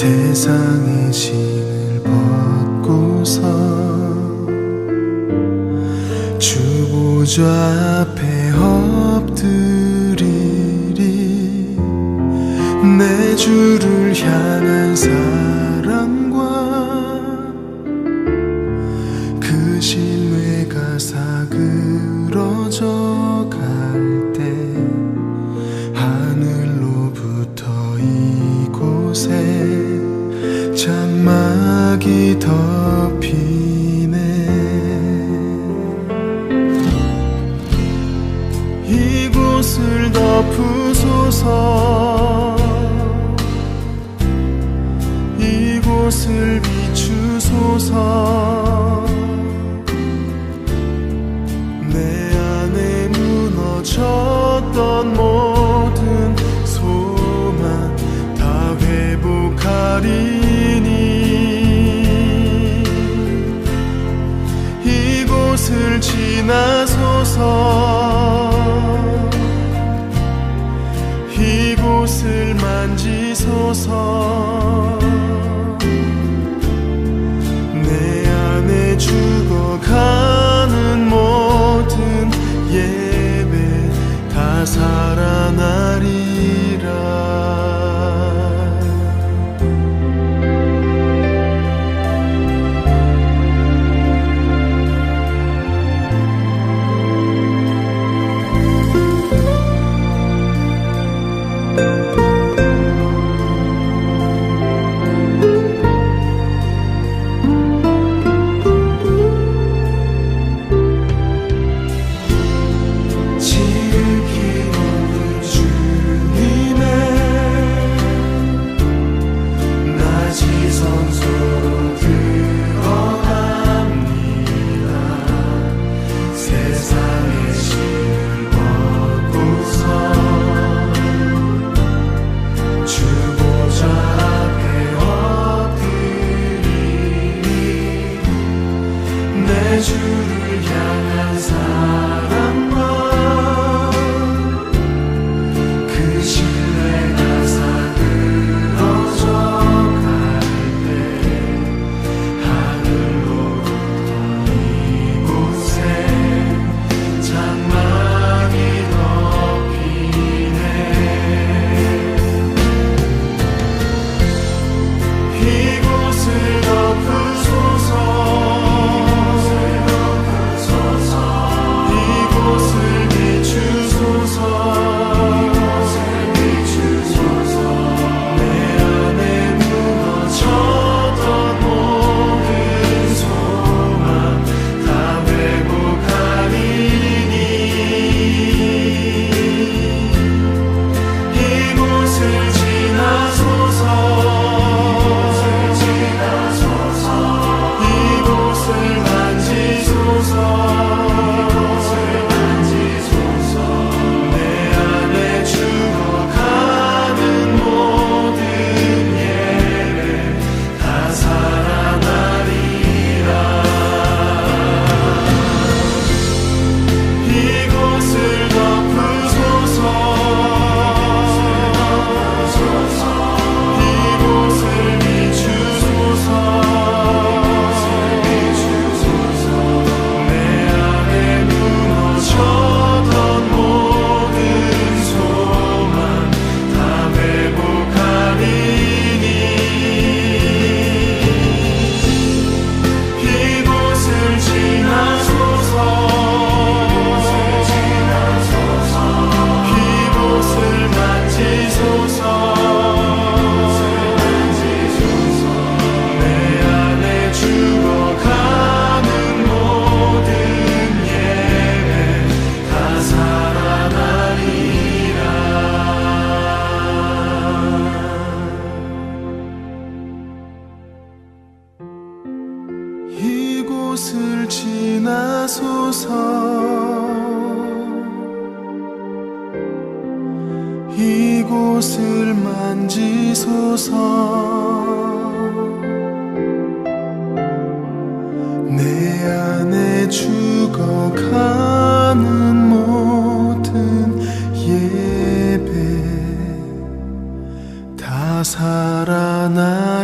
세상의 짐을 벗고서 주보좌 앞에 엎드리리. 내 주를 향한 사랑과 그 신뢰가 사그러져 갈 때 하늘로부터 이곳에 장막이 덮이네. 이곳을 덮으소서. 이곳을 비추소서. 내 안에 무너졌던 모든 소망 다 회복하리니. 이곳을 지나소서. 이곳을 만지소서. 내 안에 죽어가는 모든 예배 다 살아나리라. 주를 향한 사랑과 그 신뢰가 사그러져 갈 때 하늘로부터 이곳에 장막이 덮이네. 이곳을 덮으소서. 이곳을 지나소서. 이곳을 만지소서. 내 안에 죽어가는 모든 예배 다 살아나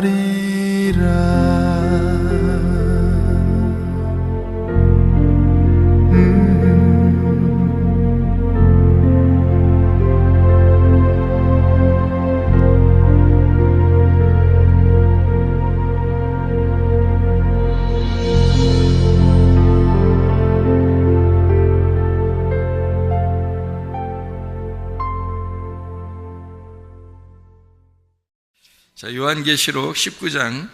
자, 요한계시록 19장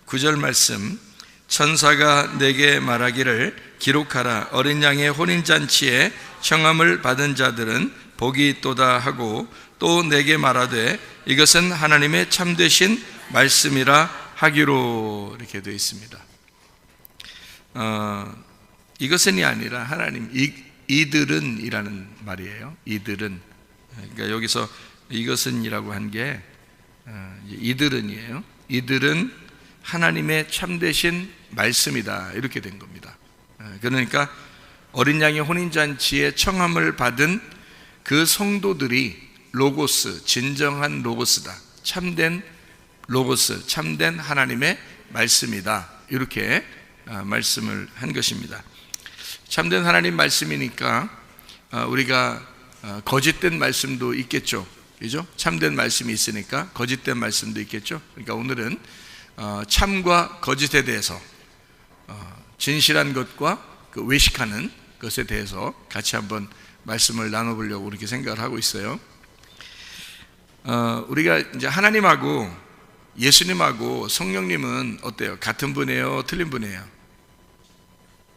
9절 말씀. 천사가 내게 말하기를 기록하라. 어린 양의 혼인잔치에 청함을 받은 자들은 복이 있도다 하고, 또 내게 말하되 이것은 하나님의 참되신 말씀이라 하기로, 이렇게 되어 있습니다. 이것은이 아니라 하나님, 이들은 이라는 말이에요. 이들은. 그러니까 여기서 이것은이라고 한 게 이들은이에요. 이들은 하나님의 참되신 말씀이다, 이렇게 된 겁니다. 그러니까 어린 양의 혼인잔치에 청함을 받은 그 성도들이 로고스, 진정한 로고스다, 참된 로고스, 참된 하나님의 말씀이다, 이렇게 말씀을 한 것입니다. 참된 하나님 말씀이니까 우리가 거짓된 말씀도 있겠죠, 그죠? 참된 말씀이 있으니까 거짓된 말씀도 있겠죠. 그러니까 오늘은 참과 거짓에 대해서, 진실한 것과 그 외식하는 것에 대해서 같이 한번 말씀을 나눠보려고 그렇게 생각을 하고 있어요. 우리가 이제 하나님하고 예수님하고 성령님은 어때요? 같은 분이에요? 틀린 분이에요?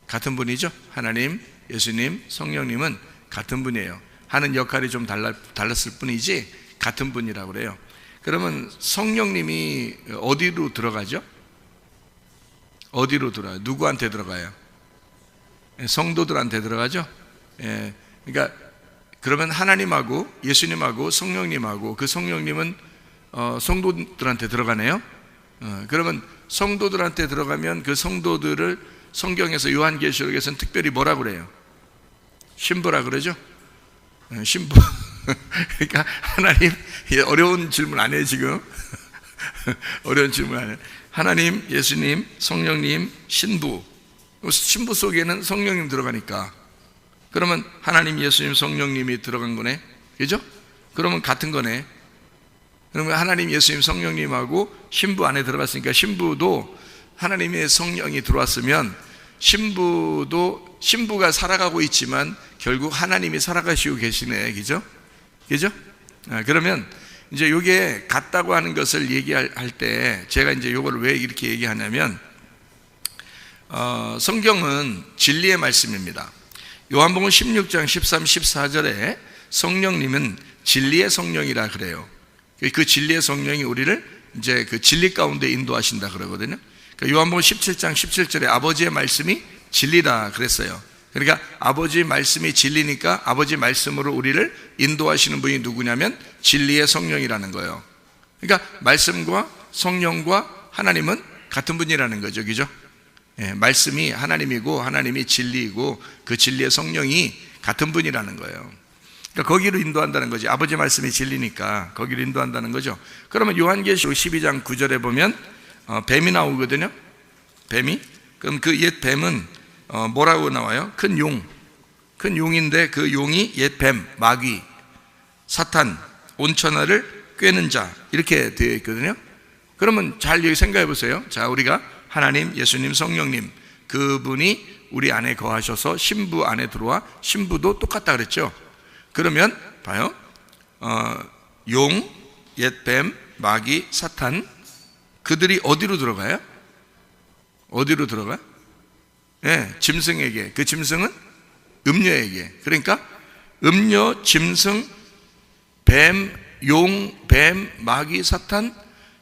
같은 분이죠? 하나님, 예수님, 성령님은 같은 분이에요. 하는 역할이 좀 달랐을 뿐이지 같은 분이라고 그래요. 그러면 성령님이 어디로 들어가죠? 어디로 들어가요? 누구한테 들어가요? 성도들한테 들어가죠? 그러니까 그러면 하나님하고 예수님하고 성령님하고, 그 성령님은 성도들한테 들어가네요. 그러면 성도들한테 들어가면 그 성도들을 성경에서 요한계시록에서는 특별히 뭐라 그래요? 신부라 그러죠? 신부. 그러니까 하나님, 어려운 질문 안 해요 지금. 어려운 질문 안 해요. 하나님, 예수님, 성령님, 신부. 신부 속에는 성령님 들어가니까, 그러면 하나님, 예수님, 성령님이 들어간 거네, 그죠? 그러면 같은 거네. 그러면 하나님, 예수님, 성령님하고 신부 안에 들어갔으니까, 신부도 하나님의 성령이 들어왔으면 신부가 살아가고 있지만 결국 하나님이 살아가시고 계시네, 그죠? 그죠? 그러면 이제 이게 같다고 하는 것을 얘기할 때 제가 이제 이걸 왜 이렇게 얘기하냐면, 성경은 진리의 말씀입니다. 요한복음 16장 13, 14절에 성령님은 진리의 성령이라 그래요. 그 진리의 성령이 우리를 이제 그 진리 가운데 인도하신다 그러거든요. 요한복음 17장 17절에 아버지의 말씀이 진리다 그랬어요. 그러니까 아버지의 말씀이 진리니까 아버지 말씀으로 우리를 인도하시는 분이 누구냐면 진리의 성령이라는 거예요. 그러니까 말씀과 성령과 하나님은 같은 분이라는 거죠, 그죠? 말씀이 하나님이고 하나님이 진리이고 그 진리의 성령이 같은 분이라는 거예요. 그러니까 거기로 인도한다는 거지. 아버지 말씀이 진리니까 거기로 인도한다는 거죠. 그러면 요한계시록 12장 9절에 보면 뱀이 나오거든요. 뱀이. 그럼 그 옛 뱀은 뭐라고 나와요? 큰 용인데 그 용이 옛 뱀, 마귀, 사탄, 온천하를 꿰는 자, 이렇게 되어 있거든요. 그러면 잘 여기 생각해 보세요. 자, 우리가 하나님, 예수님, 성령님, 그분이 우리 안에 거하셔서 신부 안에 들어와, 신부도 똑같다 그랬죠. 그러면 봐요. 용, 옛 뱀, 마귀, 사탄, 그들이 어디로 들어가요? 어디로 들어가요? 짐승에게. 그 짐승은 음녀에게. 그러니까 음녀, 짐승, 뱀, 용, 뱀, 마귀, 사탄,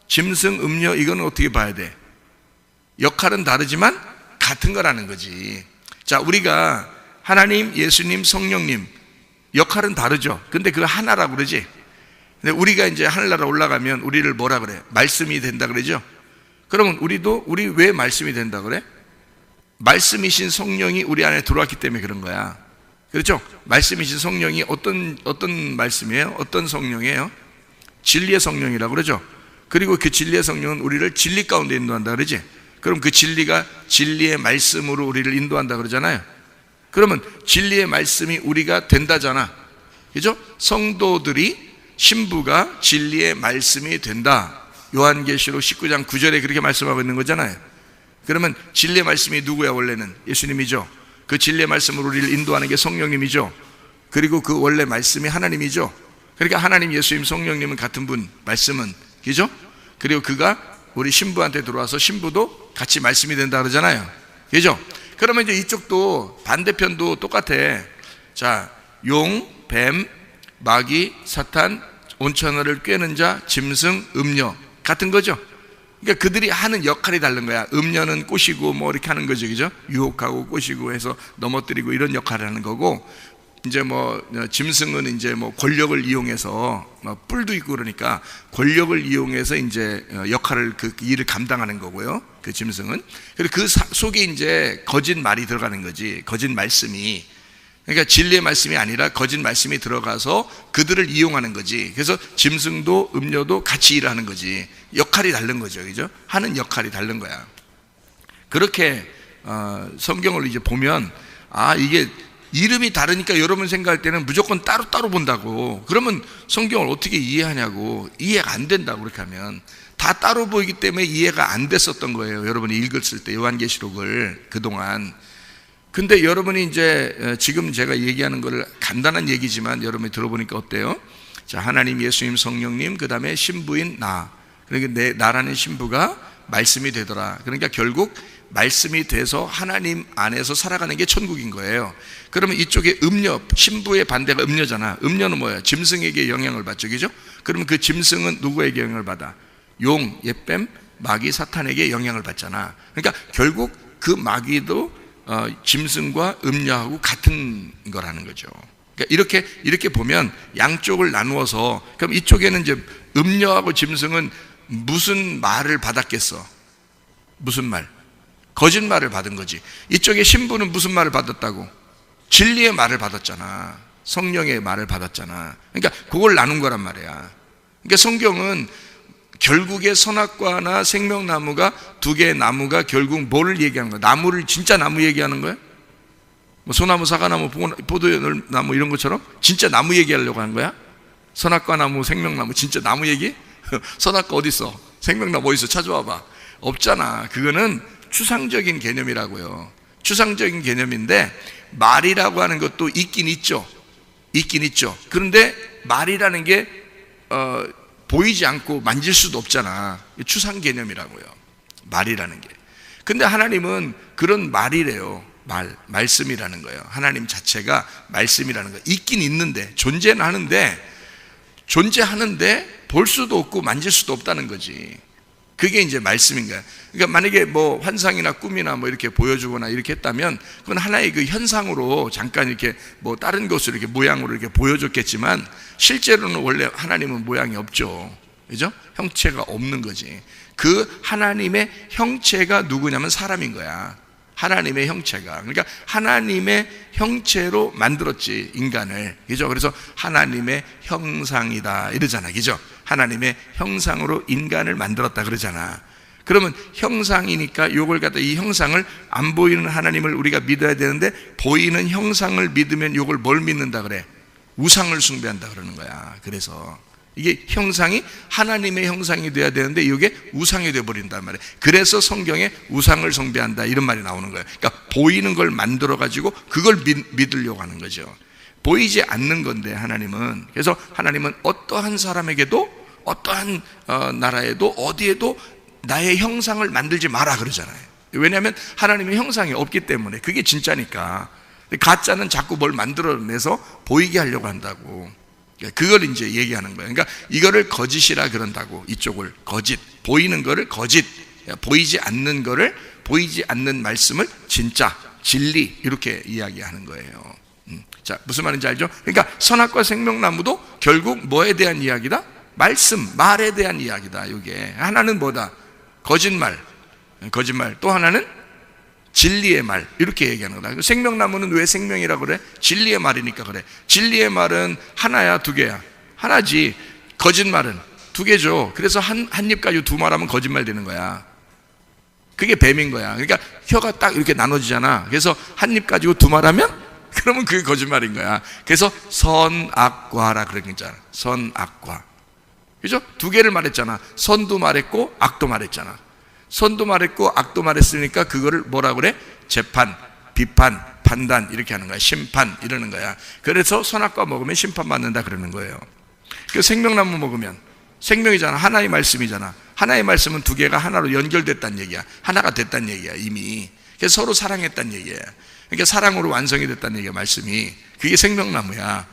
짐승, 음녀, 이거는 어떻게 봐야 돼? 역할은 다르지만 같은 거라는 거지. 자, 우리가 하나님, 예수님, 성령님 역할은 다르죠. 근데 그거 하나라고 그러지. 근데 우리가 이제 하늘나라 올라가면 우리를 뭐라 그래? 말씀이 된다 그러죠. 그러면 우리 왜 말씀이 된다 그래? 말씀이신 성령이 우리 안에 들어왔기 때문에 그런 거야. 그렇죠? 말씀이신 성령이 어떤 말씀이에요? 어떤 성령이에요? 진리의 성령이라고 그러죠. 그리고 그 진리의 성령은 우리를 진리 가운데 인도한다 그러지. 그럼 그 진리가 진리의 말씀으로 우리를 인도한다 그러잖아요. 그러면 진리의 말씀이 우리가 된다잖아, 그죠? 성도들이, 신부가 진리의 말씀이 된다. 요한계시록 19장 9절에 그렇게 말씀하고 있는 거잖아요. 그러면 진리의 말씀이 누구야? 원래는 예수님이죠. 그 진리의 말씀으로 우리를 인도하는 게 성령님이죠. 그리고 그 원래 말씀이 하나님이죠. 그러니까 하나님, 예수님, 성령님은 같은 분, 말씀은, 그죠? 그리고 그가 우리 신부한테 들어와서 신부도 같이 말씀이 된다 그러잖아요. 그죠? 그러면 이제 이쪽도 반대편도 똑같아. 자, 용, 뱀, 마귀, 사탄, 온천어를 꿰는 자, 짐승, 음녀 같은 거죠. 그러니까 그들이 하는 역할이 다른 거야. 음녀는 꼬시고 뭐 이렇게 하는 거죠, 그죠? 유혹하고 꼬시고 해서 넘어뜨리고 이런 역할을 하는 거고, 이제 뭐 짐승은 이제 뭐 권력을 이용해서 뭐 뿔도 있고 그러니까 권력을 이용해서 이제 역할을 그 일을 감당하는 거고요. 그 짐승은. 그리고 그 속에 이제 거짓 말이 들어가는 거지. 거짓 말씀이. 그러니까 진리의 말씀이 아니라 거짓 말씀이 들어가서 그들을 이용하는 거지. 그래서 짐승도 음료도 같이 일을 하는 거지. 역할이 다른 거죠, 그죠? 하는 역할이 다른 거야. 그렇게 성경을 이제 보면 이게 이름이 다르니까 여러분 생각할 때는 무조건 따로따로 본다고. 그러면 성경을 어떻게 이해하냐고. 이해가 안 된다고. 그렇게 하면 다 따로 보이기 때문에 이해가 안 됐었던 거예요, 여러분이 읽었을 때 요한계시록을 그동안. 근데 여러분이 이제 지금 제가 얘기하는 거를 간단한 얘기지만 여러분이 들어보니까 어때요? 자, 하나님, 예수님, 성령님, 그 다음에 신부인 나. 그러니까 나라는 신부가 말씀이 되더라. 그러니까 결국 말씀이 돼서 하나님 안에서 살아가는 게 천국인 거예요. 그러면 이쪽에 음녀, 신부의 반대가 음녀잖아. 음녀는 뭐야? 짐승에게 영향을 받죠, 그죠? 그러면 그 짐승은 누구에게 영향을 받아? 용, 옛뱀, 마귀, 사탄에게 영향을 받잖아. 그러니까 결국 그 마귀도 짐승과 음녀하고 같은 거라는 거죠. 그러니까 이렇게 보면 양쪽을 나누어서, 그럼 이쪽에는 이제 음녀하고 짐승은 무슨 말을 받았겠어? 무슨 말? 거짓말을 받은 거지. 이쪽에 신부는 무슨 말을 받았다고? 진리의 말을 받았잖아. 성령의 말을 받았잖아. 그러니까 그걸 나눈 거란 말이야. 그러니까 성경은 결국에 선악과나 생명나무가 두 개의 나무가 결국 뭐를 얘기하는 거야? 나무를, 진짜 나무 얘기하는 거야? 뭐 소나무, 사과나무, 포도나무 이런 것처럼 진짜 나무 얘기하려고 하는 거야? 선악과 나무, 생명나무, 진짜 나무 얘기? 선악과 어디 있어? 생명나무 어디 있어? 찾아와봐. 없잖아. 그거는 추상적인 개념이라고요. 추상적인 개념인데 말이라고 하는 것도 있긴 있죠. 있긴 있죠. 그런데 말이라는 게 보이지 않고 만질 수도 없잖아. 추상 개념이라고요, 말이라는 게. 근데 하나님은 그런 말이래요. 말씀이라는 거예요. 하나님 자체가 말씀이라는 거예요. 있긴 있는데, 존재는 존재하는데 볼 수도 없고 만질 수도 없다는 거지. 그게 이제 말씀인 거야. 그러니까 만약에 뭐 환상이나 꿈이나 뭐 이렇게 보여주거나 이렇게 했다면 그건 하나의 그 현상으로 잠깐 이렇게 뭐 다른 것으로 이렇게 모양으로 이렇게 보여줬겠지만 실제로는 원래 하나님은 모양이 없죠. 그죠? 형체가 없는 거지. 그 하나님의 형체가 누구냐면 사람인 거야. 하나님의 형체가. 그러니까 하나님의 형체로 만들었지, 인간을. 그죠? 그래서 하나님의 형상이다 이러잖아. 그죠? 하나님의 형상으로 인간을 만들었다 그러잖아. 그러면 형상이니까 요걸 갖다, 이 형상을, 안 보이는 하나님을 우리가 믿어야 되는데 보이는 형상을 믿으면 요걸 뭘 믿는다 그래? 우상을 숭배한다 그러는 거야. 그래서 이게 형상이 하나님의 형상이 돼야 되는데 이게 우상이 되어버린단 말이에요. 그래서 성경에 우상을 숭배한다 이런 말이 나오는 거예요. 그러니까 보이는 걸 만들어 가지고 그걸 믿으려고 하는 거죠. 보이지 않는 건데 하나님은. 그래서 하나님은 어떠한 사람에게도, 어떠한 나라에도, 어디에도 나의 형상을 만들지 마라 그러잖아요. 왜냐하면 하나님의 형상이 없기 때문에. 그게 진짜니까. 가짜는 자꾸 뭘 만들어내서 보이게 하려고 한다고. 그걸 이제 얘기하는 거예요. 그러니까 이거를 거짓이라 그런다고. 이쪽을 거짓, 보이는 거를 거짓, 보이지 않는 거를, 보이지 않는 말씀을 진짜, 진리, 이렇게 이야기하는 거예요. 자, 무슨 말인지 알죠? 그러니까 선악과 생명나무도 결국 뭐에 대한 이야기다? 말씀, 말에 대한 이야기다. 이게 하나는 뭐다? 거짓말, 또 하나는 진리의 말, 이렇게 얘기하는 거다. 생명나무는 왜 생명이라고 그래? 진리의 말이니까 그래. 진리의 말은 하나야, 두 개야? 하나지. 거짓말은 두 개죠. 그래서 한 입 가지고 두 말하면 거짓말 되는 거야. 그게 뱀인 거야. 그러니까 혀가 딱 이렇게 나눠지잖아. 그래서 한 입 가지고 두 말하면 그러면 그게 거짓말인 거야. 그래서 선악과라 그랬잖아. 선악과. 그죠? 두 개를 말했잖아. 선도 말했고 악도 말했잖아. 선도 말했고 악도 말했으니까 그거를 뭐라 그래? 재판, 비판, 판단 이렇게 하는 거야. 심판 이러는 거야. 그래서 선악과 먹으면 심판받는다 그러는 거예요. 그 생명나무 먹으면 생명이잖아. 하나의 말씀이잖아. 하나의 말씀은 두 개가 하나로 연결됐다는 얘기야. 하나가 됐다는 얘기야, 이미. 그래서 서로 사랑했다는 얘기야. 그러니까 사랑으로 완성이 됐다는 얘기야, 말씀이. 그게 생명나무야.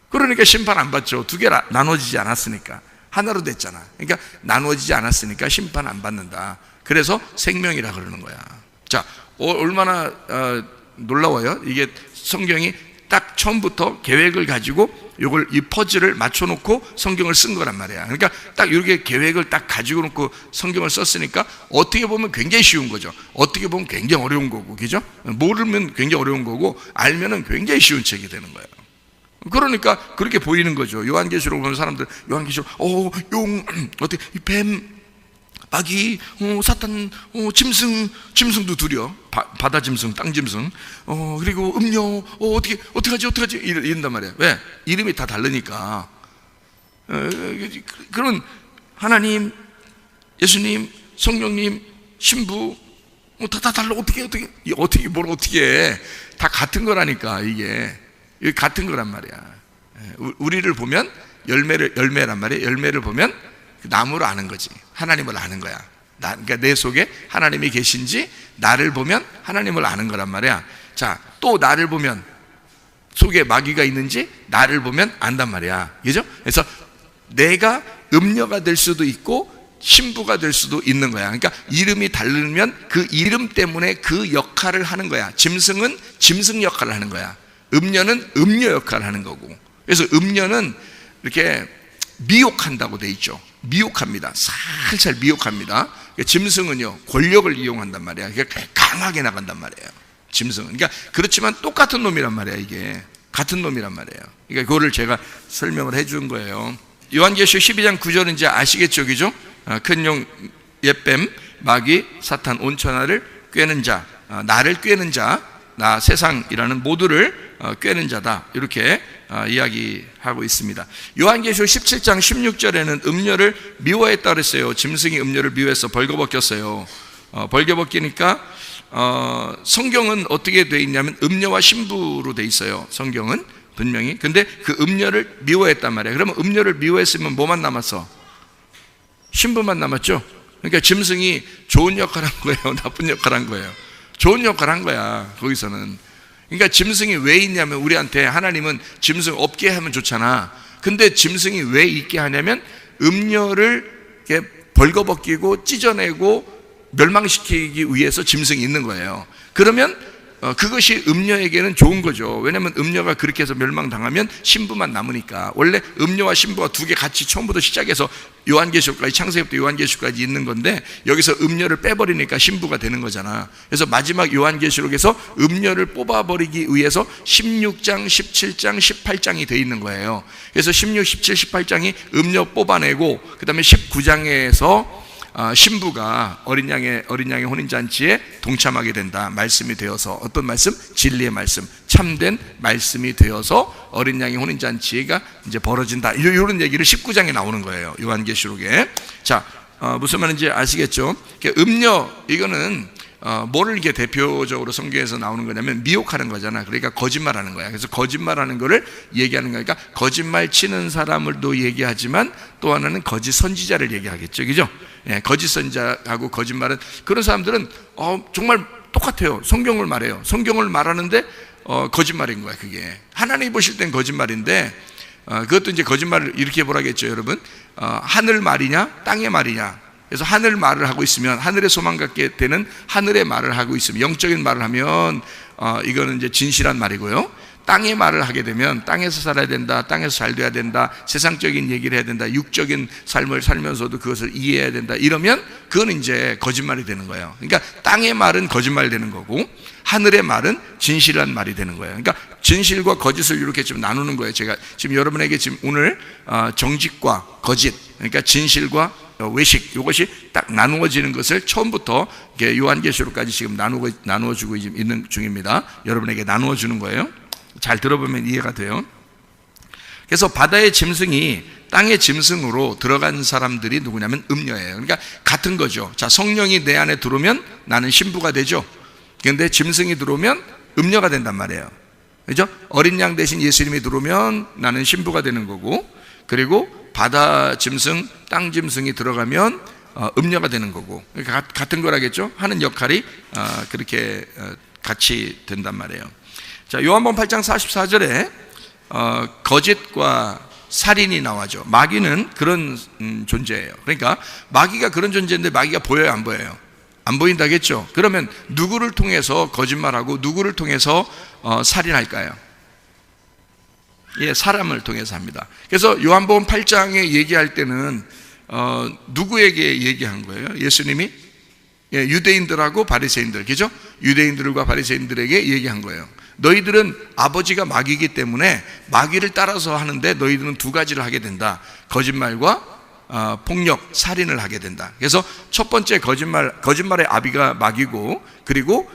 그러니까 심판 안 받죠. 두 개 나눠지지 않았으니까. 하나로 됐잖아. 그러니까 나눠지지 않았으니까 심판 안 받는다. 그래서 생명이라 그러는 거야. 자, 얼마나 놀라워요. 이게 성경이 딱 처음부터 계획을 가지고 요걸 이 퍼즐을 맞춰놓고 성경을 쓴 거란 말이야. 그러니까 딱 이렇게 계획을 딱 가지고 놓고 성경을 썼으니까 어떻게 보면 굉장히 쉬운 거죠. 어떻게 보면 굉장히 어려운 거고, 그죠? 모르면 굉장히 어려운 거고, 알면은 굉장히 쉬운 책이 되는 거예요. 그러니까 그렇게 보이는 거죠. 요한계시록 보면 사람들 요한계시록 용 어떻게 뱀, 마귀, 사탄, 짐승도 두려. 바다 짐승, 땅 짐승, 그리고 음료, 어떻게 하지? 이런단 말이에요. 왜? 이름이 다 다르니까. 그런 하나님, 예수님, 성령님, 신부, 다 달라. 뭘 어떻게 해? 다 같은 거라니까, 이게 같은 거란 말이야. 우리를 보면 열매란 말이에요. 열매를 보면 나무를 아는 거지. 하나님을 아는 거야. 그러니까 내 속에 하나님이 계신지, 나를 보면 하나님을 아는 거란 말이야. 자, 또 나를 보면 속에 마귀가 있는지 나를 보면 안단 말이야. 그죠? 그래서 내가 음녀가 될 수도 있고 신부가 될 수도 있는 거야. 그러니까 이름이 다르면 그 이름 때문에 그 역할을 하는 거야. 짐승은 짐승 역할을 하는 거야. 음녀는 음녀 역할을 하는 거고. 그래서 음녀는 이렇게 미혹한다고 돼 있죠. 미혹합니다. 살살 미혹합니다. 짐승은요, 권력을 이용한단 말이야. 그러니까 강하게 나간단 말이에요. 짐승은. 그러니까 그렇지만 똑같은 놈이란 말이야. 이게 같은 놈이란 말이에요. 그러니까 그거를 제가 설명을 해준 거예요. 요한계시록 12장 9절은 이제 아시겠죠, 그죠? 큰 용, 옛뱀, 마귀, 사탄, 온천하를 꿰는 자, 나를 꿰는 자, 나 세상이라는 모두를 꿰는 자다, 이렇게 이야기하고 있습니다. 요한계시록 17장 16절에는 음녀를 미워했다 그랬어요. 짐승이 음녀를 미워해서 벌거벗겼어요. 벌거벗기니까 성경은 어떻게 돼 있냐면 음녀와 신부로 돼 있어요. 성경은 분명히. 근데 그 음녀를 미워했단 말이에요. 그러면 음녀를 미워했으면 뭐만 남았어? 신부만 남았죠. 그러니까 짐승이 좋은 역할 한 거예요, 나쁜 역할 한 거예요? 좋은 역할 한 거야, 거기서는. 그러니까 짐승이 왜 있냐면, 우리한테 하나님은 짐승 없게 하면 좋잖아. 근데 짐승이 왜 있게 하냐면 음녀를 이렇게 벌거벗기고 찢어내고 멸망시키기 위해서 짐승이 있는 거예요. 그러면 그것이 음녀에게는 좋은 거죠. 왜냐하면 음녀가 그렇게 해서 멸망당하면 신부만 남으니까. 원래 음녀와 신부가 두 개 같이 처음부터 시작해서 요한계시록까지, 창세기부터 요한계시록까지 있는 건데, 여기서 음녀를 빼버리니까 신부가 되는 거잖아. 그래서 마지막 요한계시록에서 음녀를 뽑아버리기 위해서 16장, 17장, 18장이 돼 있는 거예요. 그래서 16, 17, 18장이 음녀 뽑아내고, 그 다음에 19장에서 신부가 어린 양의 혼인잔치에 동참하게 된다, 말씀이 되어서. 어떤 말씀? 진리의 말씀, 참된 말씀이 되어서 어린 양의 혼인잔치가 이제 벌어진다, 이런 얘기를 19장에 나오는 거예요, 요한계시록에. 자, 무슨 말인지 아시겠죠? 음녀, 이거는 뭐를 이게 대표적으로 성경에서 나오는 거냐면 미혹하는 거잖아. 그러니까 거짓말하는 거야. 그래서 거짓말하는 거를 얘기하는 거니까, 거짓말 치는 사람을도 얘기하지만 또 하나는 거짓 선지자를 얘기하겠죠, 그죠? 예, 거짓 선지자하고 거짓말은, 그런 사람들은 정말 똑같아요. 성경을 말해요. 성경을 말하는데 거짓말인 거야. 그게 하나님이 보실 땐 거짓말인데, 그것도 이제 거짓말을 이렇게 보라겠죠, 여러분. 하늘 말이냐 땅의 말이냐. 그래서 하늘 말을 하고 있으면, 하늘의 소망 갖게 되는 하늘의 말을 하고 있으면, 영적인 말을 하면 이거는 이제 진실한 말이고요. 땅의 말을 하게 되면 땅에서 살아야 된다, 땅에서 잘 돼야 된다, 세상적인 얘기를 해야 된다, 육적인 삶을 살면서도 그것을 이해해야 된다, 이러면 그건 이제 거짓말이 되는 거예요. 그러니까 땅의 말은 거짓말이 되는 거고, 하늘의 말은 진실한 말이 되는 거예요. 그러니까 진실과 거짓을 이렇게 좀 나누는 거예요. 제가 지금 여러분에게 지금 오늘 정직과 거짓, 그러니까 진실과 외식, 이것이 딱 나누어지는 것을 처음부터 요한계시록까지 지금 나누어주고 있는 중입니다. 여러분에게 나누어주는 거예요. 잘 들어보면 이해가 돼요. 그래서 바다의 짐승이 땅의 짐승으로 들어간 사람들이 누구냐면 음녀예요. 그러니까 같은 거죠. 자, 성령이 내 안에 들어오면 나는 신부가 되죠. 그런데 짐승이 들어오면 음녀가 된단 말이에요. 그죠? 어린 양 대신 예수님이 들어오면 나는 신부가 되는 거고, 그리고 바다 짐승, 땅 짐승이 들어가면 음녀가 되는 거고, 같은 거라겠죠? 하는 역할이 그렇게 같이 된단 말이에요. 자, 요한복음 8장 44절에 거짓과 살인이 나와죠. 마귀는 그런 존재예요. 그러니까 마귀가 그런 존재인데 마귀가 보여요, 안 보여요? 안 보인다겠죠? 그러면 누구를 통해서 거짓말하고 누구를 통해서 살인할까요? 예, 사람을 통해서 합니다. 그래서 요한복음 8장에 얘기할 때는 누구에게 얘기한 거예요? 예수님이 유대인들하고 바리새인들, 그죠? 유대인들과 바리새인들에게 얘기한 거예요. 너희들은 아버지가 마귀이기 때문에 마귀를 따라서 하는데 너희들은 두 가지를 하게 된다. 거짓말과 폭력, 살인을 하게 된다. 그래서 첫 번째 거짓말의 아비가 마귀고, 그리고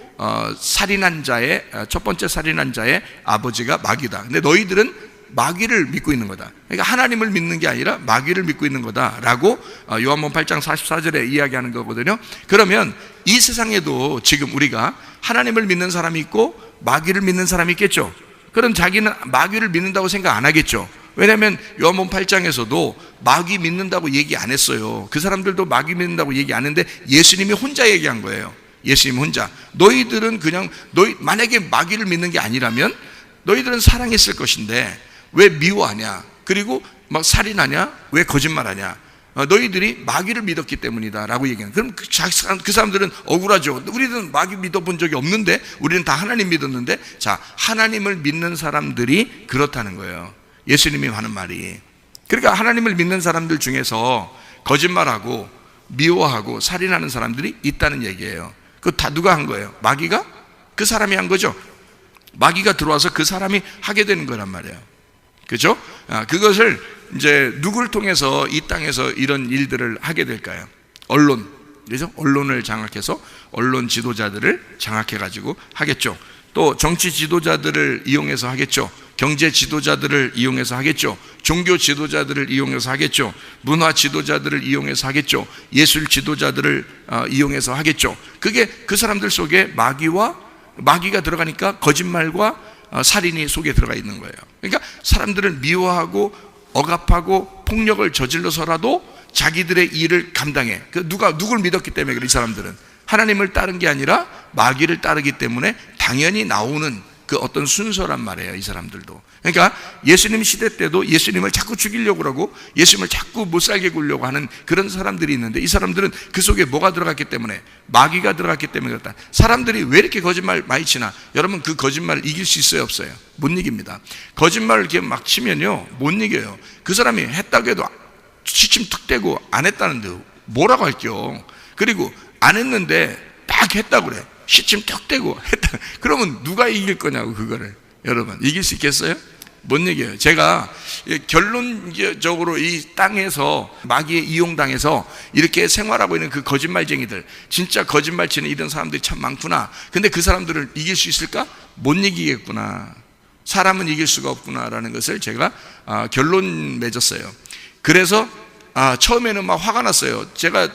살인한 자의 첫 번째 살인한 자의 아버지가 마귀다. 근데 너희들은 마귀를 믿고 있는 거다. 그러니까 하나님을 믿는 게 아니라 마귀를 믿고 있는 거다라고 요한복음 8장 44절에 이야기하는 거거든요. 그러면 이 세상에도 지금 우리가 하나님을 믿는 사람이 있고 마귀를 믿는 사람이 있겠죠. 그럼 자기는 마귀를 믿는다고 생각 안 하겠죠. 왜냐하면 요한복음 8장에서도 마귀 믿는다고 얘기 안 했어요. 그 사람들도 마귀 믿는다고 얘기 안 했는데 예수님이 혼자 얘기한 거예요. 예수님 혼자. 너희들은 그냥 만약에 마귀를 믿는 게 아니라면 너희들은 사랑했을 것인데 왜 미워하냐? 그리고 막 살인하냐? 왜 거짓말하냐? 너희들이 마귀를 믿었기 때문이다 라고 얘기하는. 그럼 그 사람들은 억울하죠. 우리는 마귀 믿어본 적이 없는데, 우리는 다 하나님 믿었는데. 자, 하나님을 믿는 사람들이 그렇다는 거예요. 예수님이 하는 말이. 그러니까 하나님을 믿는 사람들 중에서 거짓말하고 미워하고 살인하는 사람들이 있다는 얘기예요. 그거 다 누가 한 거예요? 마귀가? 그 사람이 한 거죠. 마귀가 들어와서 그 사람이 하게 되는 거란 말이에요. 그죠? 그것을 이제 누구를 통해서 이 땅에서 이런 일들을 하게 될까요? 언론, 그죠? 언론을 장악해서 언론 지도자들을 장악해가지고 하겠죠. 또 정치 지도자들을 이용해서 하겠죠. 경제 지도자들을 이용해서 하겠죠. 종교 지도자들을 이용해서 하겠죠. 문화 지도자들을 이용해서 하겠죠. 예술 지도자들을 이용해서 하겠죠. 그게 그 사람들 속에 마귀가 들어가니까 거짓말과 살인이 속에 들어가 있는 거예요. 그러니까 사람들을 미워하고 억압하고 폭력을 저질러서라도 자기들의 일을 감당해. 누굴 믿었기 때문에 그래. 이 사람들은 하나님을 따른 게 아니라 마귀를 따르기 때문에 당연히 나오는 그 어떤 순서란 말이에요. 이 사람들도. 그러니까 예수님 시대 때도 예수님을 자꾸 죽이려고 하고 예수님을 자꾸 못 살게 굴려고 하는 그런 사람들이 있는데, 이 사람들은 그 속에 뭐가 들어갔기 때문에, 마귀가 들어갔기 때문에 그렇다. 사람들이 왜 이렇게 거짓말 많이 치나? 여러분, 그 거짓말을 이길 수 있어요, 없어요? 못 이깁니다. 거짓말을 이렇게 막 치면요 못 이겨요. 그 사람이 했다고 해도 시침 툭 대고 안 했다는데 뭐라고 할게요. 그리고 안 했는데 딱 했다고 그래. 시침 툭 대고 했다. 그러면 누가 이길 거냐고. 그거를 여러분 이길 수 있겠어요? 못 이겨요. 제가 결론적으로 이 땅에서 마귀에 이용당해서 이렇게 생활하고 있는 그 거짓말쟁이들, 진짜 거짓말 치는 이런 사람들이 참 많구나. 근데 그 사람들을 이길 수 있을까? 못 이기겠구나. 사람은 이길 수가 없구나라는 것을 제가 결론 맺었어요. 그래서 처음에는 막 화가 났어요. 제가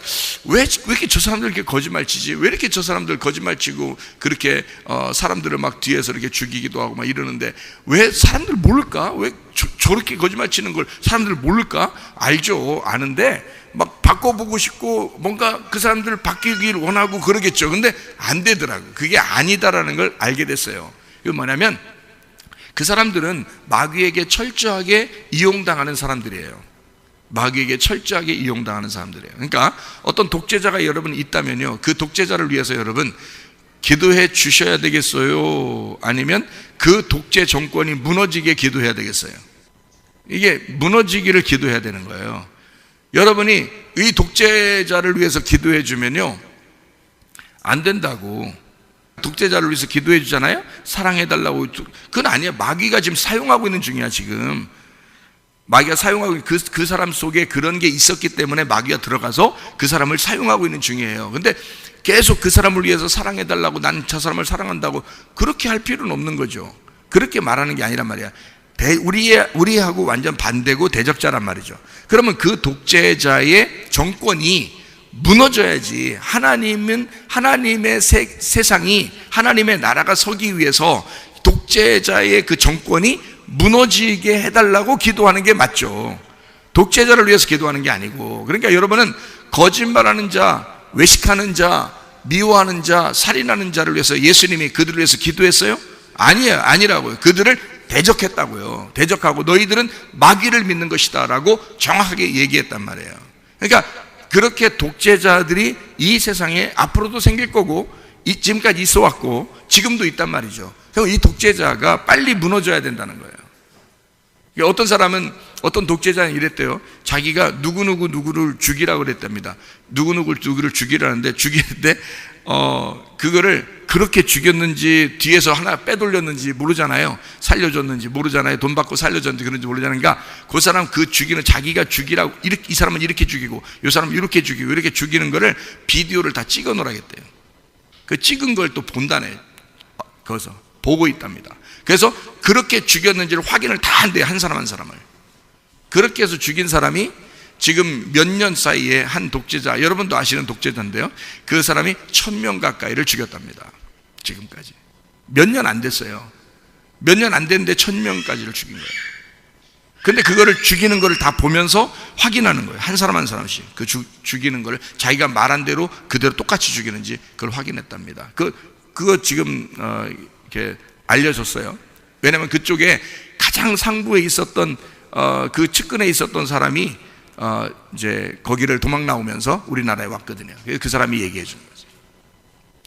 왜 이렇게 저 사람들 이렇게 거짓말 치지? 왜 이렇게 저 사람들 거짓말 치고 그렇게 사람들을 막 뒤에서 이렇게 죽이기도 하고 막 이러는데 왜 사람들 모를까? 왜 저렇게 거짓말 치는 걸 사람들 모를까? 알죠. 아는데 막 바꿔보고 싶고 뭔가 그 사람들 바뀌길 원하고 그러겠죠. 근데 안 되더라고요. 그게 아니다라는 걸 알게 됐어요. 그게 뭐냐면 그 사람들은 마귀에게 철저하게 이용당하는 사람들이에요. 마귀에게 철저하게 이용당하는 사람들이에요. 그러니까 어떤 독재자가 여러분 있다면요, 그 독재자를 위해서 여러분 기도해 주셔야 되겠어요? 아니면 그 독재 정권이 무너지게 기도해야 되겠어요? 이게 무너지기를 기도해야 되는 거예요. 여러분이 이 독재자를 위해서 기도해 주면요 안 된다고. 독재자를 위해서 기도해 주잖아요. 사랑해 달라고. 그건 아니야. 마귀가 지금 사용하고 있는 중이야. 지금 마귀가 사용하고 그 사람 속에 그런 게 있었기 때문에 마귀가 들어가서 그 사람을 사용하고 있는 중이에요. 근데 계속 그 사람을 위해서 사랑해 달라고, 난 저 사람을 사랑한다고 그렇게 할 필요는 없는 거죠. 그렇게 말하는 게 아니란 말이야. 우리하고 완전 반대고 대적자란 말이죠. 그러면 그 독재자의 정권이 무너져야지. 하나님의 세상이, 하나님의 나라가 서기 위해서 독재자의 그 정권이 무너지게 해달라고 기도하는 게 맞죠. 독재자를 위해서 기도하는 게 아니고. 그러니까 여러분은 거짓말하는 자, 외식하는 자, 미워하는 자, 살인하는 자를 위해서 예수님이 그들을 위해서 기도했어요? 아니에요. 아니라고요. 그들을 대적했다고요. 대적하고 너희들은 마귀를 믿는 것이다 라고 정확하게 얘기했단 말이에요. 그러니까 그렇게 독재자들이 이 세상에 앞으로도 생길 거고 지금까지 있어 왔고 지금도 있단 말이죠. 그럼 이 독재자가 빨리 무너져야 된다는 거예요. 어떤 사람은, 어떤 독재자는 이랬대요. 자기가 누구를 죽이라고 그랬답니다. 누구를 죽이라는데, 죽이는데 그거를 그렇게 죽였는지 뒤에서 하나 빼돌렸는지 모르잖아요. 살려줬는지 모르잖아요. 돈 받고 살려줬는지 그런지 모르잖아요. 그러니까 그 사람 그 죽이는, 자기가 죽이라고, 이 사람은 이렇게 죽이고 이 사람은 이렇게 죽이고 이렇게 죽이는 거를 비디오를 다 찍어 놓으라겠대요. 그 찍은 걸 또 본다네. 거기서 보고 있답니다. 그래서 그렇게 죽였는지를 확인을 다 한대요. 한 사람 한 사람을. 그렇게 해서 죽인 사람이 지금 몇 년 사이에 한 독재자, 여러분도 아시는 독재자인데요, 그 사람이 1000명 가까이를 죽였답니다. 지금까지 몇 년 안 됐어요. 몇 년 안 됐는데 1000명까지를 죽인 거예요. 근데 그거를 죽이는 거를 다 보면서 확인하는 거예요. 한 사람 한 사람씩 그 죽이는 거를 자기가 말한 대로 그대로 똑같이 죽이는지 그걸 확인했답니다. 그거 지금 이렇게 알려줬어요. 왜냐하면 그쪽에 가장 상부에 있었던 그 측근에 있었던 사람이 이제 거기를 도망 나오면서 우리나라에 왔거든요. 그 사람이 얘기해 주는 거죠.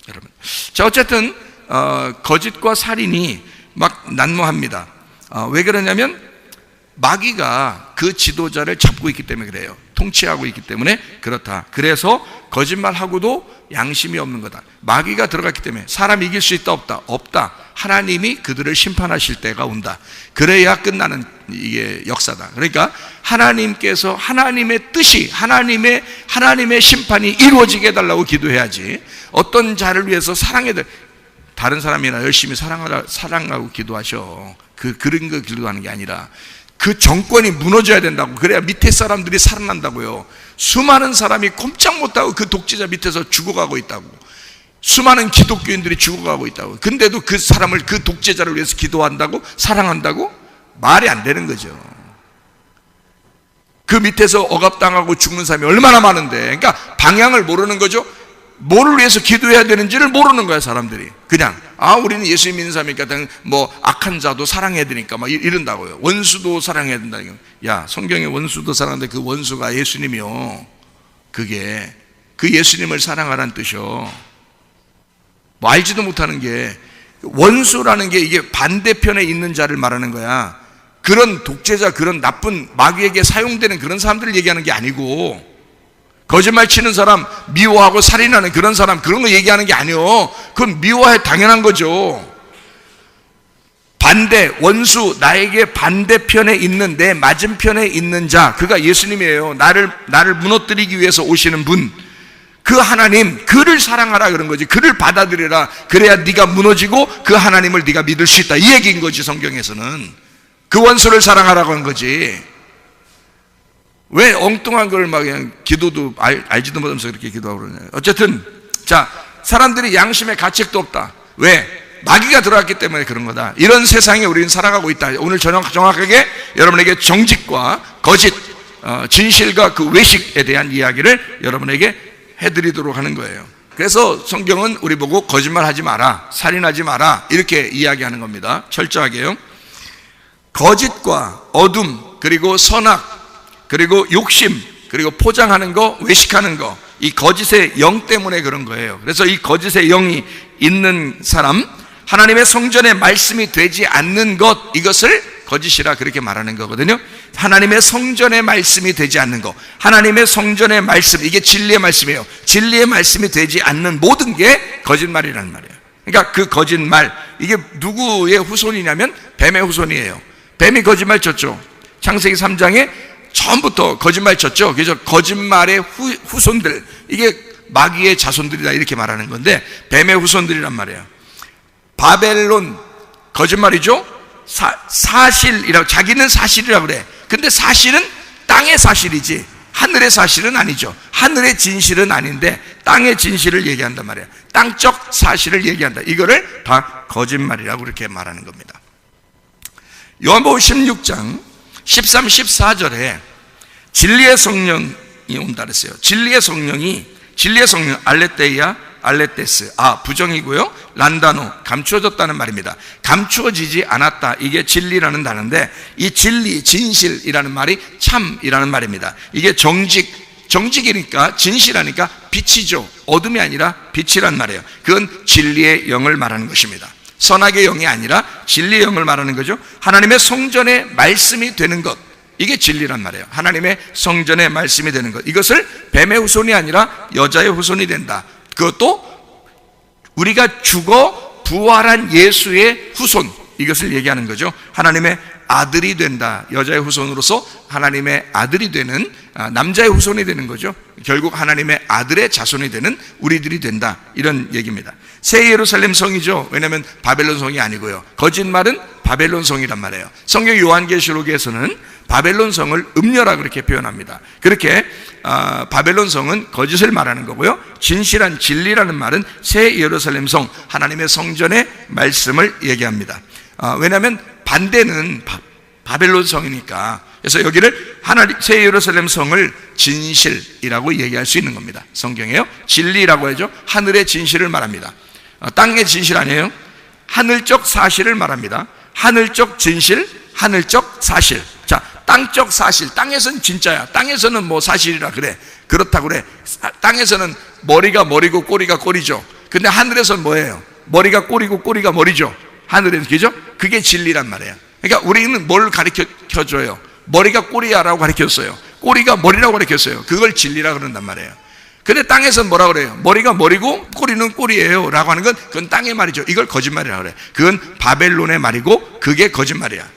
여러분, 자, 어쨌든 거짓과 살인이 막 난무합니다. 왜 그러냐면 마귀가 그 지도자를 잡고 있기 때문에 그래요. 통치하고 있기 때문에 그렇다. 그래서 거짓말하고도 양심이 없는 거다. 마귀가 들어갔기 때문에 사람이 이길 수 있다 없다? 없다. 하나님이 그들을 심판하실 때가 온다. 그래야 끝나는 이게 역사다. 그러니까 하나님께서 하나님의 뜻이, 하나님의 심판이 이루어지게 해달라고 기도해야지, 어떤 자를 위해서 다른 사람이나 열심히 사랑하고 기도하셔. 그런 거 기도하는 게 아니라 그 정권이 무너져야 된다고. 그래야 밑에 사람들이 살아난다고요. 수많은 사람이 꼼짝 못하고 그 독재자 밑에서 죽어가고 있다고. 수많은 기독교인들이 죽어가고 있다고. 근데도 그 사람을, 그 독재자를 위해서 기도한다고, 사랑한다고? 말이 안 되는 거죠. 그 밑에서 억압당하고 죽는 사람이 얼마나 많은데. 그러니까 방향을 모르는 거죠. 뭐를 위해서 기도해야 되는지를 모르는 거야, 사람들이. 그냥 우리는 예수 믿는 사람이니까 뭐 악한 자도 사랑해야 되니까 막 이런다고요. 원수도 사랑해야 된다니까. 야, 성경에 원수도 사랑하는데 그 원수가 예수님이요. 그게 그 예수님을 사랑하라는 뜻이요. 뭐 알지도 못하는 게, 원수라는 게 이게 반대편에 있는 자를 말하는 거야. 그런 독재자, 그런 나쁜 마귀에게 사용되는 그런 사람들을 얘기하는 게 아니고, 거짓말 치는 사람, 미워하고 살인하는 그런 사람, 그런 거 얘기하는 게 아니요. 그건 미워해 당연한 거죠. 반대, 원수, 나에게 반대편에 있는, 내 맞은편에 있는 자, 그가 예수님이에요. 나를 무너뜨리기 위해서 오시는 분, 그 하나님, 그를 사랑하라 그런 거지. 그를 받아들여라. 그래야 네가 무너지고 그 하나님을 네가 믿을 수 있다, 이 얘기인 거지. 성경에서는 그 원수를 사랑하라고 한 거지. 왜 엉뚱한 걸 막 그냥 기도도 알지도 못하면서 그렇게 기도하고 그러냐. 어쨌든 자, 사람들이 양심의 가책도 없다. 왜? 마귀가 들어왔기 때문에 그런 거다. 이런 세상에 우리는 살아가고 있다. 오늘 정확하게 여러분에게 정직과 거짓, 진실과 그 외식에 대한 이야기를 여러분에게 해드리도록 하는 거예요. 그래서 성경은 우리 보고 거짓말하지 마라, 살인하지 마라, 이렇게 이야기하는 겁니다. 철저하게요. 거짓과 어둠, 그리고 선악, 그리고 욕심, 그리고 포장하는 거, 외식하는 거, 이 거짓의 영 때문에 그런 거예요. 그래서 이 거짓의 영이 있는 사람, 하나님의 성전에 말씀이 되지 않는 것, 이것을 거짓이라 그렇게 말하는 거거든요. 하나님의 성전에 말씀이 되지 않는 것, 하나님의 성전의 말씀, 이게 진리의 말씀이에요. 진리의 말씀이 되지 않는 모든 게 거짓말이라는 말이에요. 그러니까 그 거짓말, 이게 누구의 후손이냐면 뱀의 후손이에요. 뱀이 거짓말 쳤죠. 창세기 3장에 처음부터 거짓말 쳤죠. 그래서 거짓말의 후손들, 이게 마귀의 자손들이다, 이렇게 말하는 건데, 뱀의 후손들이란 말이에요. 바벨론, 거짓말이죠. 사실이라고, 자기는 사실이라고 그래. 근데 사실은 땅의 사실이지 하늘의 사실은 아니죠. 하늘의 진실은 아닌데 땅의 진실을 얘기한단 말이에요. 땅적 사실을 얘기한다. 이거를 다 거짓말이라고 그렇게 말하는 겁니다. 요한복음 16장 13, 14절에 진리의 성령, 온다 그랬어요. 진리의 성령 알레테이아 알레테스, 부정이고요. 란다노, 감추어졌다는 말입니다. 감추어지지 않았다, 이게 진리라는 단어인데, 이 진리, 진실이라는 말이 참이라는 말입니다. 이게 정직이니까, 진실하니까 빛이죠. 어둠이 아니라 빛이란 말이에요. 그건 진리의 영을 말하는 것입니다. 선악의 영이 아니라 진리의 영을 말하는 거죠. 하나님의 성전의 말씀이 되는 것, 이게 진리란 말이에요. 하나님의 성전의 말씀이 되는 것, 이것을 뱀의 후손이 아니라 여자의 후손이 된다. 그것도 우리가 죽어 부활한 예수의 후손, 이것을 얘기하는 거죠. 하나님의 아들이 된다. 여자의 후손으로서 하나님의 아들이 되는, 남자의 후손이 되는 거죠. 결국 하나님의 아들의 자손이 되는 우리들이 된다, 이런 얘기입니다. 새 예루살렘 성이죠. 왜냐하면 바벨론 성이 아니고요. 거짓말은 바벨론 성이란 말이에요. 성경 요한계시록에서는 바벨론 성을 음녀라 그렇게 표현합니다. 그렇게 바벨론 성은 거짓을 말하는 거고요. 진실한 진리라는 말은 새 예루살렘 성, 하나님의 성전의 말씀을 얘기합니다. 왜냐하면 반대는 바벨론 성이니까. 그래서 여기를 새 예루살렘 성을 진실이라고 얘기할 수 있는 겁니다. 성경에요. 진리라고 하죠. 하늘의 진실을 말합니다. 땅의 진실 아니에요. 하늘적 사실을 말합니다. 하늘적 진실, 하늘적 사실. 자, 땅적 사실, 땅에서는 진짜야. 땅에서는 뭐 사실이라 그래. 그렇다고 그래. 땅에서는 머리가 머리고 꼬리가 꼬리죠. 근데 하늘에서는 뭐예요? 머리가 꼬리고 꼬리가 머리죠. 하늘에는, 그죠? 그게 진리란 말이에요. 그러니까 우리는 뭘 가르쳐줘요? 머리가 꼬리야라고 가르쳤어요. 꼬리가 머리라고 가르쳤어요. 그걸 진리라고 그런단 말이에요. 근데 땅에서는 뭐라고 그래요? 머리가 머리고 꼬리는 꼬리예요 라고 하는 건 그건 땅의 말이죠. 이걸 거짓말이라고 그래. 그건 바벨론의 말이고 그게 거짓말이야.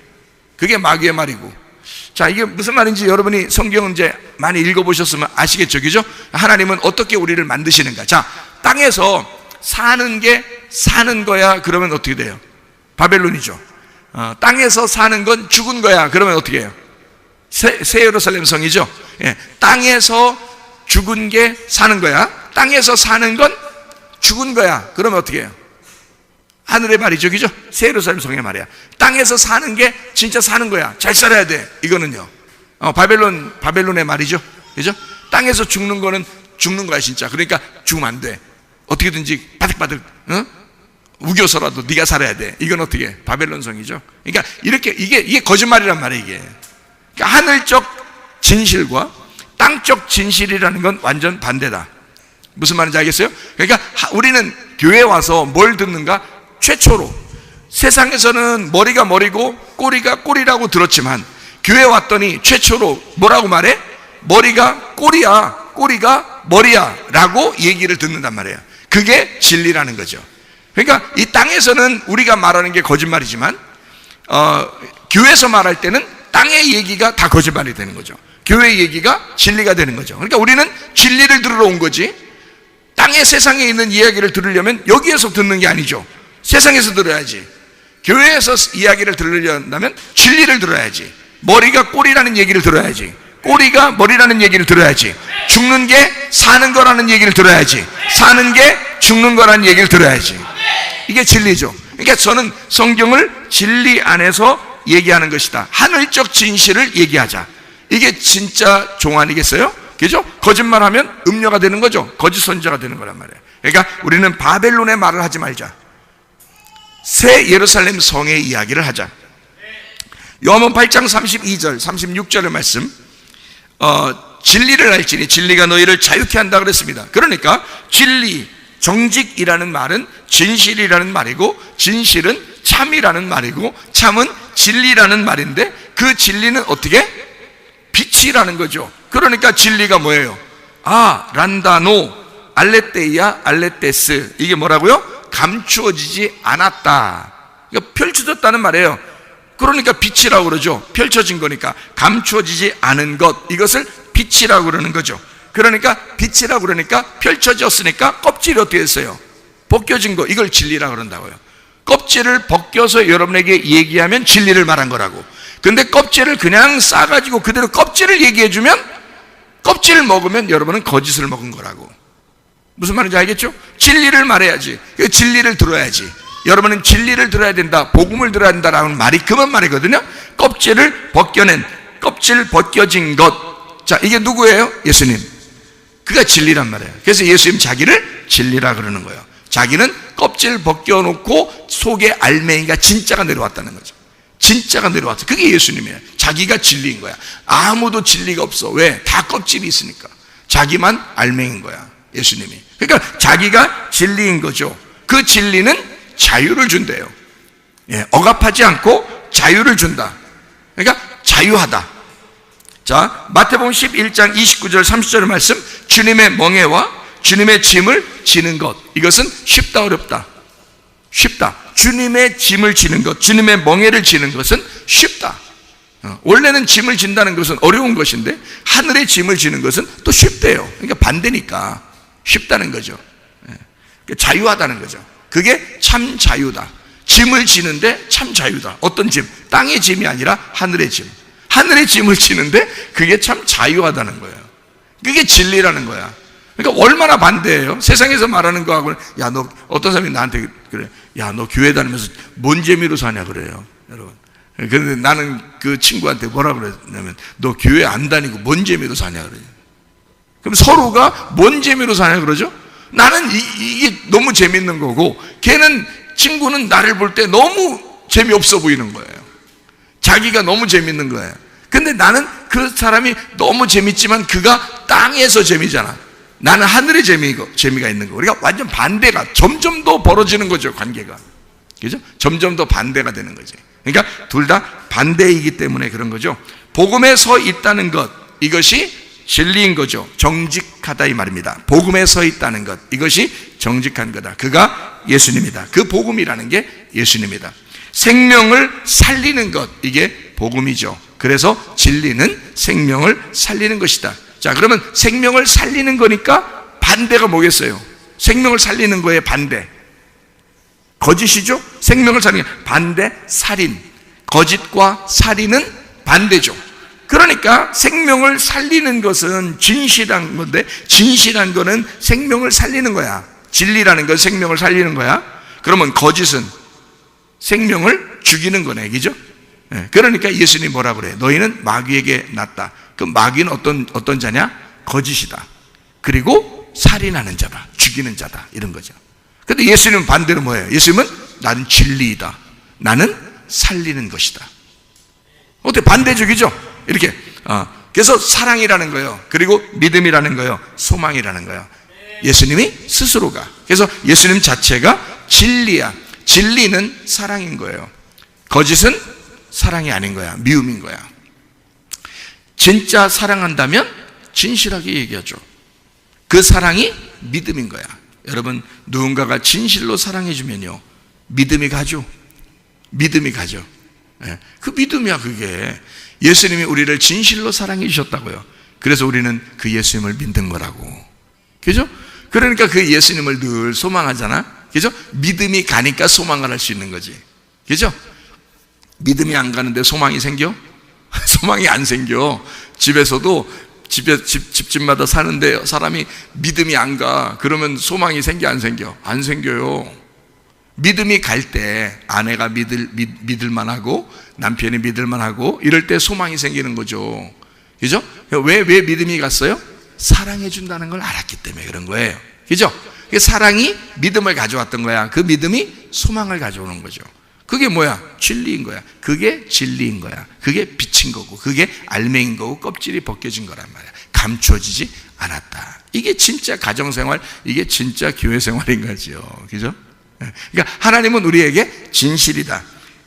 그게 마귀의 말이고. 자, 이게 무슨 말인지 여러분이 성경을 이제 많이 읽어보셨으면 아시겠죠, 그죠? 하나님은 어떻게 우리를 만드시는가. 자, 땅에서 사는 게 사는 거야. 그러면 어떻게 돼요? 바벨론이죠. 땅에서 사는 건 죽은 거야. 그러면 어떻게 해요? 새 예루살렘 성이죠. 예, 땅에서 죽은 게 사는 거야. 땅에서 사는 건 죽은 거야. 그러면 어떻게 해요? 하늘의 말이죠, 그죠? 새 예루살렘 성의 말이야. 땅에서 사는 게 진짜 사는 거야. 잘 살아야 돼. 이거는요. 바벨론의 말이죠, 그죠? 땅에서 죽는 거는 죽는 거야, 진짜. 그러니까 죽으면 안 돼. 어떻게든지 바득바득, 우겨서라도 네가 살아야 돼. 이건 어떻게 해? 바벨론 성이죠. 그러니까 이렇게 이게 거짓말이란 말이에요, 이게. 그러니까 하늘적 진실과 땅적 진실이라는 건 완전 반대다. 무슨 말인지 알겠어요? 그러니까 우리는 교회에 와서 뭘 듣는가? 최초로 세상에서는 머리가 머리고 꼬리가 꼬리라고 들었지만 교회에 왔더니 최초로 뭐라고 말해? 머리가 꼬리야, 꼬리가 머리야 라고 얘기를 듣는단 말이에요. 그게 진리라는 거죠. 그러니까 이 땅에서는 우리가 말하는 게 거짓말이지만 교회에서 말할 때는 땅의 얘기가 다 거짓말이 되는 거죠. 교회 얘기가 진리가 되는 거죠. 그러니까 우리는 진리를 들으러 온 거지, 땅의 세상에 있는 이야기를 들으려면 여기에서 듣는 게 아니죠. 세상에서 들어야지. 교회에서 이야기를 들으려면 진리를 들어야지. 머리가 꼬리라는 얘기를 들어야지. 꼬리가 머리라는 얘기를 들어야지. 죽는 게 사는 거라는 얘기를 들어야지. 사는 게 죽는 거라는 얘기를 들어야지. 이게 진리죠. 그러니까 저는 성경을 진리 안에서 얘기하는 것이다. 하늘적 진실을 얘기하자. 이게 진짜 종 아니겠어요? 그죠? 거짓말하면 음녀가 되는 거죠. 거짓 선지자가 되는 거란 말이에요. 그러니까 우리는 바벨론의 말을 하지 말자. 새 예루살렘 성의 이야기를 하자. 요한복음 8장 32절 36절의 말씀, 진리를 알지니 진리가 너희를 자유케 한다 그랬습니다. 그러니까 진리, 정직이라는 말은 진실이라는 말이고, 진실은 참이라는 말이고, 참은 진리라는 말인데, 그 진리는 어떻게? 빛이라는 거죠. 그러니까 진리가 뭐예요? 란다노, 알레테이아, 알레테스. 이게 뭐라고요? 감추어지지 않았다. 그러니까 펼쳐졌다는 말이에요. 그러니까 빛이라고 그러죠. 펼쳐진 거니까. 감추어지지 않은 것, 이것을 빛이라고 그러는 거죠. 그러니까 빛이라고 그러니까 펼쳐졌으니까 껍질이 어떻게 됐어요? 벗겨진 거, 이걸 진리라고 그런다고요. 껍질을 벗겨서 여러분에게 얘기하면 진리를 말한 거라고. 근데 껍질을 그냥 싸가지고 그대로 껍질을 얘기해주면, 껍질을 먹으면 여러분은 거짓을 먹은 거라고. 무슨 말인지 알겠죠? 진리를 말해야지. 진리를 들어야지. 여러분은 진리를 들어야 된다, 복음을 들어야 된다라는 말이 그만 말이거든요. 껍질을 벗겨낸, 껍질 벗겨진 것, 자, 이게 누구예요? 예수님. 그가 진리란 말이에요. 그래서 예수님 자기를 진리라 그러는 거예요. 자기는 껍질 벗겨놓고 속에 알맹이가 진짜가 내려왔다는 거죠. 진짜가 내려왔어. 그게 예수님이에요. 자기가 진리인 거야. 아무도 진리가 없어. 왜? 다 껍질이 있으니까. 자기만 알맹인 거야, 예수님이. 그러니까 자기가 진리인 거죠. 그 진리는 자유를 준대요. 예, 억압하지 않고 자유를 준다. 그러니까 자유하다. 자, 마태복음 11장 29절 30절의 말씀, 주님의 멍에와 주님의 짐을 지는 것, 이것은 쉽다 어렵다? 쉽다. 주님의 짐을 지는 것, 주님의 멍에를 지는 것은 쉽다. 원래는 짐을 진다는 것은 어려운 것인데 하늘의 짐을 지는 것은 또 쉽대요. 그러니까 반대니까 쉽다는 거죠. 자유하다는 거죠. 그게 참 자유다. 짐을 지는데 참 자유다. 어떤 짐? 땅의 짐이 아니라 하늘의 짐. 하늘의 짐을 지는데 그게 참 자유하다는 거예요. 그게 진리라는 거야. 그러니까 얼마나 반대예요? 세상에서 말하는 거하고는, 야, 너, 어떤 사람이 나한테 그래. 야, 너 교회 다니면서 뭔 재미로 사냐 그래요, 여러분. 그런데 나는 그 친구한테 뭐라 그랬냐면, 너 교회 안 다니고 뭔 재미로 사냐 그래요. 그럼 서로가 뭔 재미로 사냐 그러죠? 나는 이게 너무 재밌는 거고, 친구는 나를 볼 때 너무 재미없어 보이는 거예요. 자기가 너무 재밌는 거예요. 근데 나는 그 사람이 너무 재밌지만 그가 땅에서 재미잖아. 나는 하늘의 재미가 있는 거. 우리가 완전 반대가 점점 더 벌어지는 거죠, 관계가. 그죠? 점점 더 반대가 되는 거지. 그러니까 둘 다 반대이기 때문에 그런 거죠. 복음에 서 있다는 것, 이것이 진리인 거죠. 정직하다 이 말입니다. 복음에 서 있다는 것, 이것이 정직한 거다. 그가 예수님이다. 그 복음이라는 게 예수님이다. 생명을 살리는 것, 이게 복음이죠. 그래서 진리는 생명을 살리는 것이다. 자, 그러면 생명을 살리는 거니까 반대가 뭐겠어요? 생명을 살리는 거에 반대. 거짓이죠? 생명을 살리는 게 반대, 살인. 거짓과 살인은 반대죠. 그러니까 생명을 살리는 것은 진실한 건데, 진실한 거는 생명을 살리는 거야. 진리라는 건 생명을 살리는 거야. 그러면 거짓은 생명을 죽이는 거네, 그죠? 그러니까 예수님이 뭐라 그래요? 너희는 마귀에게 났다. 그 마귀는 어떤 자냐? 거짓이다. 그리고 살인하는 자다. 죽이는 자다. 이런 거죠. 근데 예수님은 반대로 뭐예요? 예수님은 나는 진리이다. 나는 살리는 것이다. 어때? 반대적이죠? 이렇게. 그래서 사랑이라는 거예요. 그리고 믿음이라는 거예요. 소망이라는 거예요. 예수님이 스스로가. 그래서 예수님 자체가 진리야. 진리는 사랑인 거예요. 거짓은 사랑이 아닌 거야. 미움인 거야. 진짜 사랑한다면 진실하게 얘기하죠. 그 사랑이 믿음인 거야. 여러분, 누군가가 진실로 사랑해주면요, 믿음이 가죠. 믿음이 가죠. 그 믿음이야, 그게. 예수님이 우리를 진실로 사랑해 주셨다고요. 그래서 우리는 그 예수님을 믿는 거라고. 그죠? 그러니까 그 예수님을 늘 소망하잖아. 그죠? 믿음이 가니까 소망을 할 수 있는 거지. 그죠? 믿음이 안 가는데 소망이 생겨? 소망이 안 생겨. 집에서도 집집마다 사는데 사람이 믿음이 안 가. 그러면 소망이 생겨 안 생겨? 안 생겨요. 믿음이 갈 때 아내가 믿을만 하고 남편이 믿을만 하고 이럴 때 소망이 생기는 거죠. 그죠? 왜 믿음이 갔어요? 사랑해 준다는 걸 알았기 때문에 그런 거예요. 그죠? 사랑이 믿음을 가져왔던 거야. 그 믿음이 소망을 가져오는 거죠. 그게 뭐야? 진리인 거야. 그게 진리인 거야. 그게 빛인 거고, 그게 알맹인 거고, 껍질이 벗겨진 거란 말이야. 감추어지지 않았다. 이게 진짜 가정생활, 이게 진짜 교회생활인 거죠. 그죠? 그러니까 하나님은 우리에게 진실이다,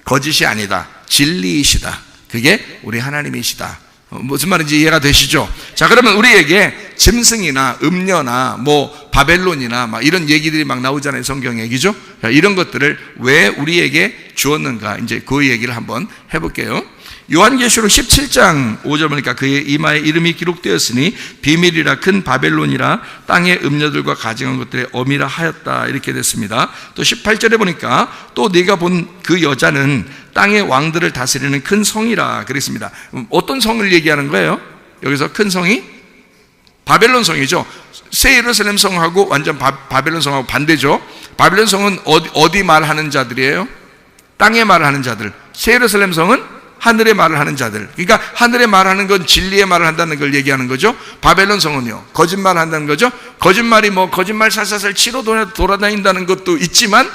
거짓이 아니다, 진리이시다. 그게 우리 하나님이시다. 무슨 말인지 이해가 되시죠? 자, 그러면 우리에게 짐승이나 음녀나 바벨론이나 이런 얘기들이 막 나오잖아요, 성경에. 그죠? 이런 것들을 왜 우리에게 주었는가, 이제 그 얘기를 한번 해볼게요. 요한계시록 17장 5절 보니까 그의 이마에 이름이 기록되었으니 비밀이라 큰 바벨론이라 땅의 음녀들과 가증한 것들의 어미라 하였다, 이렇게 됐습니다. 또 18절에 보니까 또 네가 본 그 여자는 땅의 왕들을 다스리는 큰 성이라 그랬습니다. 어떤 성을 얘기하는 거예요? 여기서 큰 성이 바벨론 성이죠. 새 예루살렘 성하고 완전 바벨론 성하고 반대죠. 바벨론 성은 어디 말하는 자들이에요? 땅의 말을 하는 자들. 새 예루살렘 성은 하늘의 말을 하는 자들. 그러니까 하늘의 말하는 건 진리의 말을 한다는 걸 얘기하는 거죠. 바벨론 성은요, 거짓말을 한다는 거죠. 거짓말이 뭐 거짓말 살살살 치러 돌아다닌다는 것도 있지만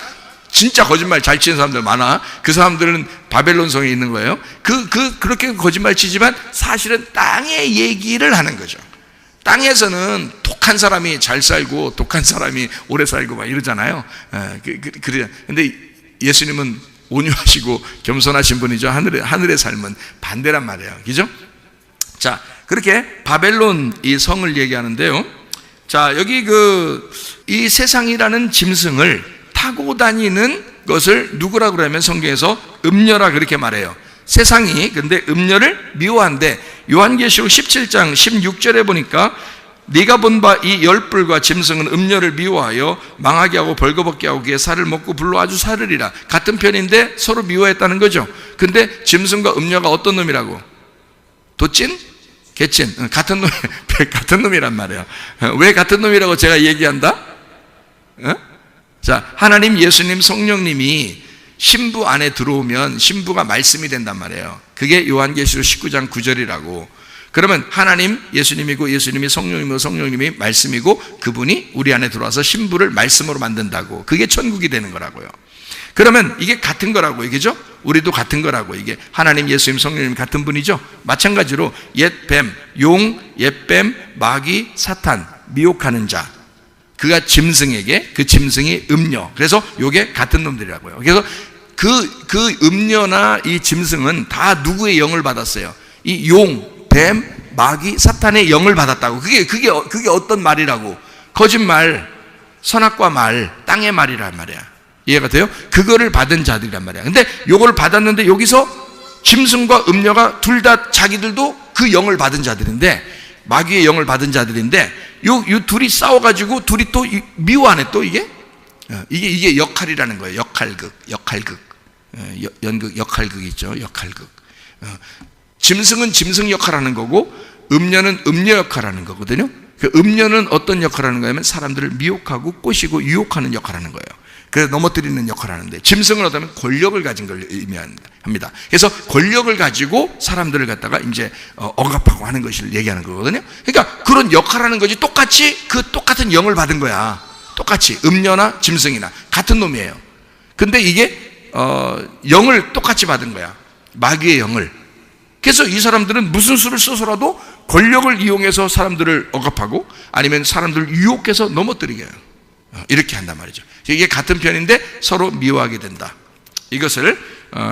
진짜 거짓말 잘 치는 사람들 많아. 그 사람들은 바벨론 성에 있는 거예요. 그렇게 거짓말 치지만 사실은 땅의 얘기를 하는 거죠. 땅에서는 독한 사람이 잘 살고 독한 사람이 오래 살고 막 이러잖아요. 그래. 근데 예수님은 온유하시고 겸손하신 분이죠. 하늘의 삶은 반대란 말이에요. 그죠? 자, 그렇게 바벨론 이 성을 얘기하는데요. 자, 여기 이 세상이라는 짐승을 타고 다니는 것을 누구라고 그러면 성경에서 음녀라 그렇게 말해요. 세상이 근데 음녀를 미워한데 요한계시록 17장 16절에 보니까 네가 본 바 이 열불과 짐승은 음녀를 미워하여 망하게 하고 벌거벗게 하고 그의 살을 먹고 불로 아주 사르리라. 같은 편인데 서로 미워했다는 거죠. 근데 짐승과 음녀가 어떤 놈이라고? 도찐? 개찐? 같은 놈이란 말이에요. 왜 같은 놈이라고 제가 얘기한다? 자, 하나님, 예수님, 성령님이 신부 안에 들어오면 신부가 말씀이 된단 말이에요. 그게 요한계시록 19장 9절이라고. 그러면 하나님, 예수님이고 예수님이 성령이고 성령님이 말씀이고 그분이 우리 안에 들어와서 신부를 말씀으로 만든다고. 그게 천국이 되는 거라고요. 그러면 이게 같은 거라고 얘기죠? 우리도 같은 거라고. 이게 하나님, 예수님, 성령님 같은 분이죠? 마찬가지로 옛 뱀, 용, 옛 뱀, 마귀, 사탄, 미혹하는 자, 그가 짐승에게, 그 짐승이 음녀. 그래서 요게 같은 놈들이라고요. 그래서 그 음녀나 이 짐승은 다 누구의 영을 받았어요? 이 용, 뱀, 마귀, 사탄의 영을 받았다고. 그게 어떤 말이라고? 거짓말, 선악과 말, 땅의 말이란 말이야. 이해가 돼요? 그거를 받은 자들이란 말이야. 근데 요걸 받았는데 여기서 짐승과 음녀가 둘 다 자기들도 그 영을 받은 자들인데, 마귀의 영을 받은 자들인데 요 둘이 싸워가지고 둘이 또 미워하네. 또 이게 역할이라는 거예요. 역할극. 연극 역할극 있죠. 역할극. 짐승은 짐승 역할하는 거고 음녀는 음녀 역할하는 거거든요. 그 음녀는 어떤 역할하는 거냐면 사람들을 미혹하고 꼬시고 유혹하는 역할하는 거예요. 그래서 넘어뜨리는 역할을 하는데, 짐승은 어쩌면 권력을 가진 걸 의미합니다. 그래서 권력을 가지고 사람들을 갖다가 이제 억압하고 하는 것을 얘기하는 거거든요. 그러니까 그런 역할을 하는 거지, 똑같이 똑같은 영을 받은 거야. 똑같이 음녀나 짐승이나 같은 놈이에요. 근데 이게 영을 똑같이 받은 거야. 마귀의 영을. 그래서 이 사람들은 무슨 수를 써서라도 권력을 이용해서 사람들을 억압하고 아니면 사람들을 유혹해서 넘어뜨리게 해요. 이렇게 한단 말이죠. 이게 같은 편인데 서로 미워하게 된다. 이것을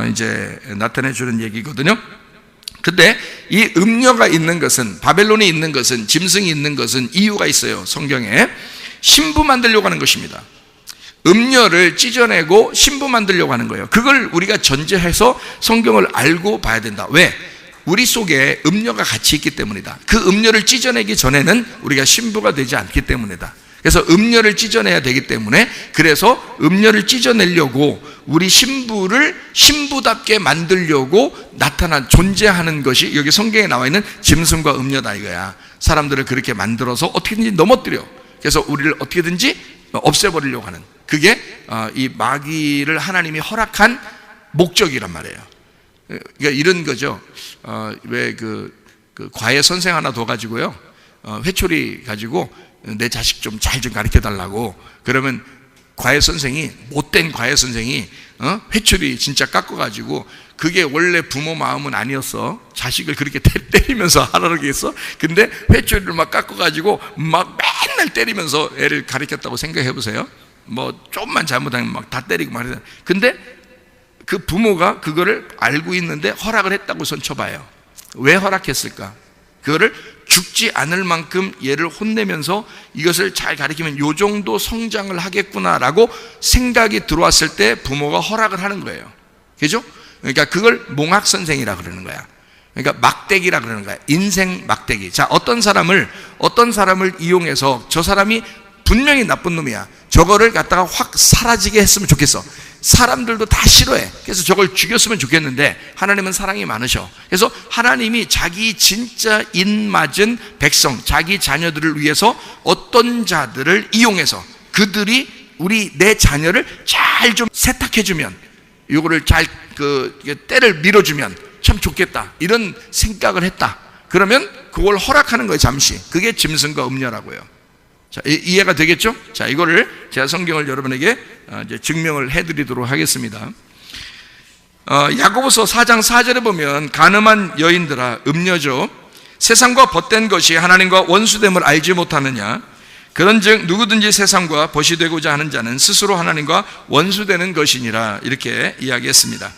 이제 나타내 주는 얘기거든요. 근데 이 음녀가 있는 것은, 바벨론이 있는 것은, 짐승이 있는 것은 이유가 있어요. 성경에 신부 만들려고 하는 것입니다. 음녀를 찢어내고 신부 만들려고 하는 거예요. 그걸 우리가 전제해서 성경을 알고 봐야 된다. 왜? 우리 속에 음녀가 같이 있기 때문이다. 그 음녀를 찢어내기 전에는 우리가 신부가 되지 않기 때문이다. 그래서 음녀를 찢어내야 되기 때문에, 그래서 음녀를 찢어내려고 우리 신부를 신부답게 만들려고 나타난, 존재하는 것이 여기 성경에 나와 있는 짐승과 음녀다 이거야. 사람들을 그렇게 만들어서 어떻게든지 넘어뜨려. 그래서 우리를 어떻게든지 없애버리려고 하는, 그게 이 마귀를 하나님이 허락한 목적이란 말이에요. 그러니까 이런 거죠. 왜 그 과외 선생 하나 둬가지고요, 회초리 가지고 내 자식 좀 잘 좀 가르쳐 달라고. 그러면 과외 선생이, 못된 과외 선생이 회초리 진짜 깎아가지고, 그게 원래 부모 마음은 아니었어. 자식을 그렇게 때리면서 하라고 했어. 근데 회초리를 막 깎아가지고 막 맨날 때리면서 애를 가르쳤다고 생각해 보세요. 뭐 조금만 잘못하면 막 다 때리고 말이야. 근데 그 부모가 그거를 알고 있는데 허락을 했다고 손 쳐봐요. 왜 허락했을까? 그거를 죽지 않을 만큼 얘를 혼내면서 이것을 잘 가르치면 요 정도 성장을 하겠구나라고 생각이 들어왔을 때 부모가 허락을 하는 거예요. 그죠? 그러니까 그걸 몽학선생이라 그러는 거야. 그러니까 막대기라 그러는 거야. 인생 막대기. 자, 어떤 사람을 이용해서 저 사람이 분명히 나쁜 놈이야. 저거를 갖다가 확 사라지게 했으면 좋겠어. 사람들도 다 싫어해. 그래서 저걸 죽였으면 좋겠는데 하나님은 사랑이 많으셔. 그래서 하나님이 자기 진짜 인맞은 백성, 자기 자녀들을 위해서 어떤 자들을 이용해서 그들이 내 자녀를 잘 좀 세탁해주면, 요거를 잘 때를 밀어주면 참 좋겠다 이런 생각을 했다. 그러면 그걸 허락하는 거예요. 잠시. 그게 짐승과 음녀라고요. 자, 이해가 되겠죠? 자, 이거를 제가 성경을 여러분에게 이제 증명을 해드리도록 하겠습니다. 야고보서 4장 4절에 보면 간음한 여인들아 음녀죠. 세상과 벗된 것이 하나님과 원수됨을 알지 못하느냐. 그런즉 누구든지 세상과 벗이 되고자 하는 자는 스스로 하나님과 원수되는 것이니라. 이렇게 이야기했습니다.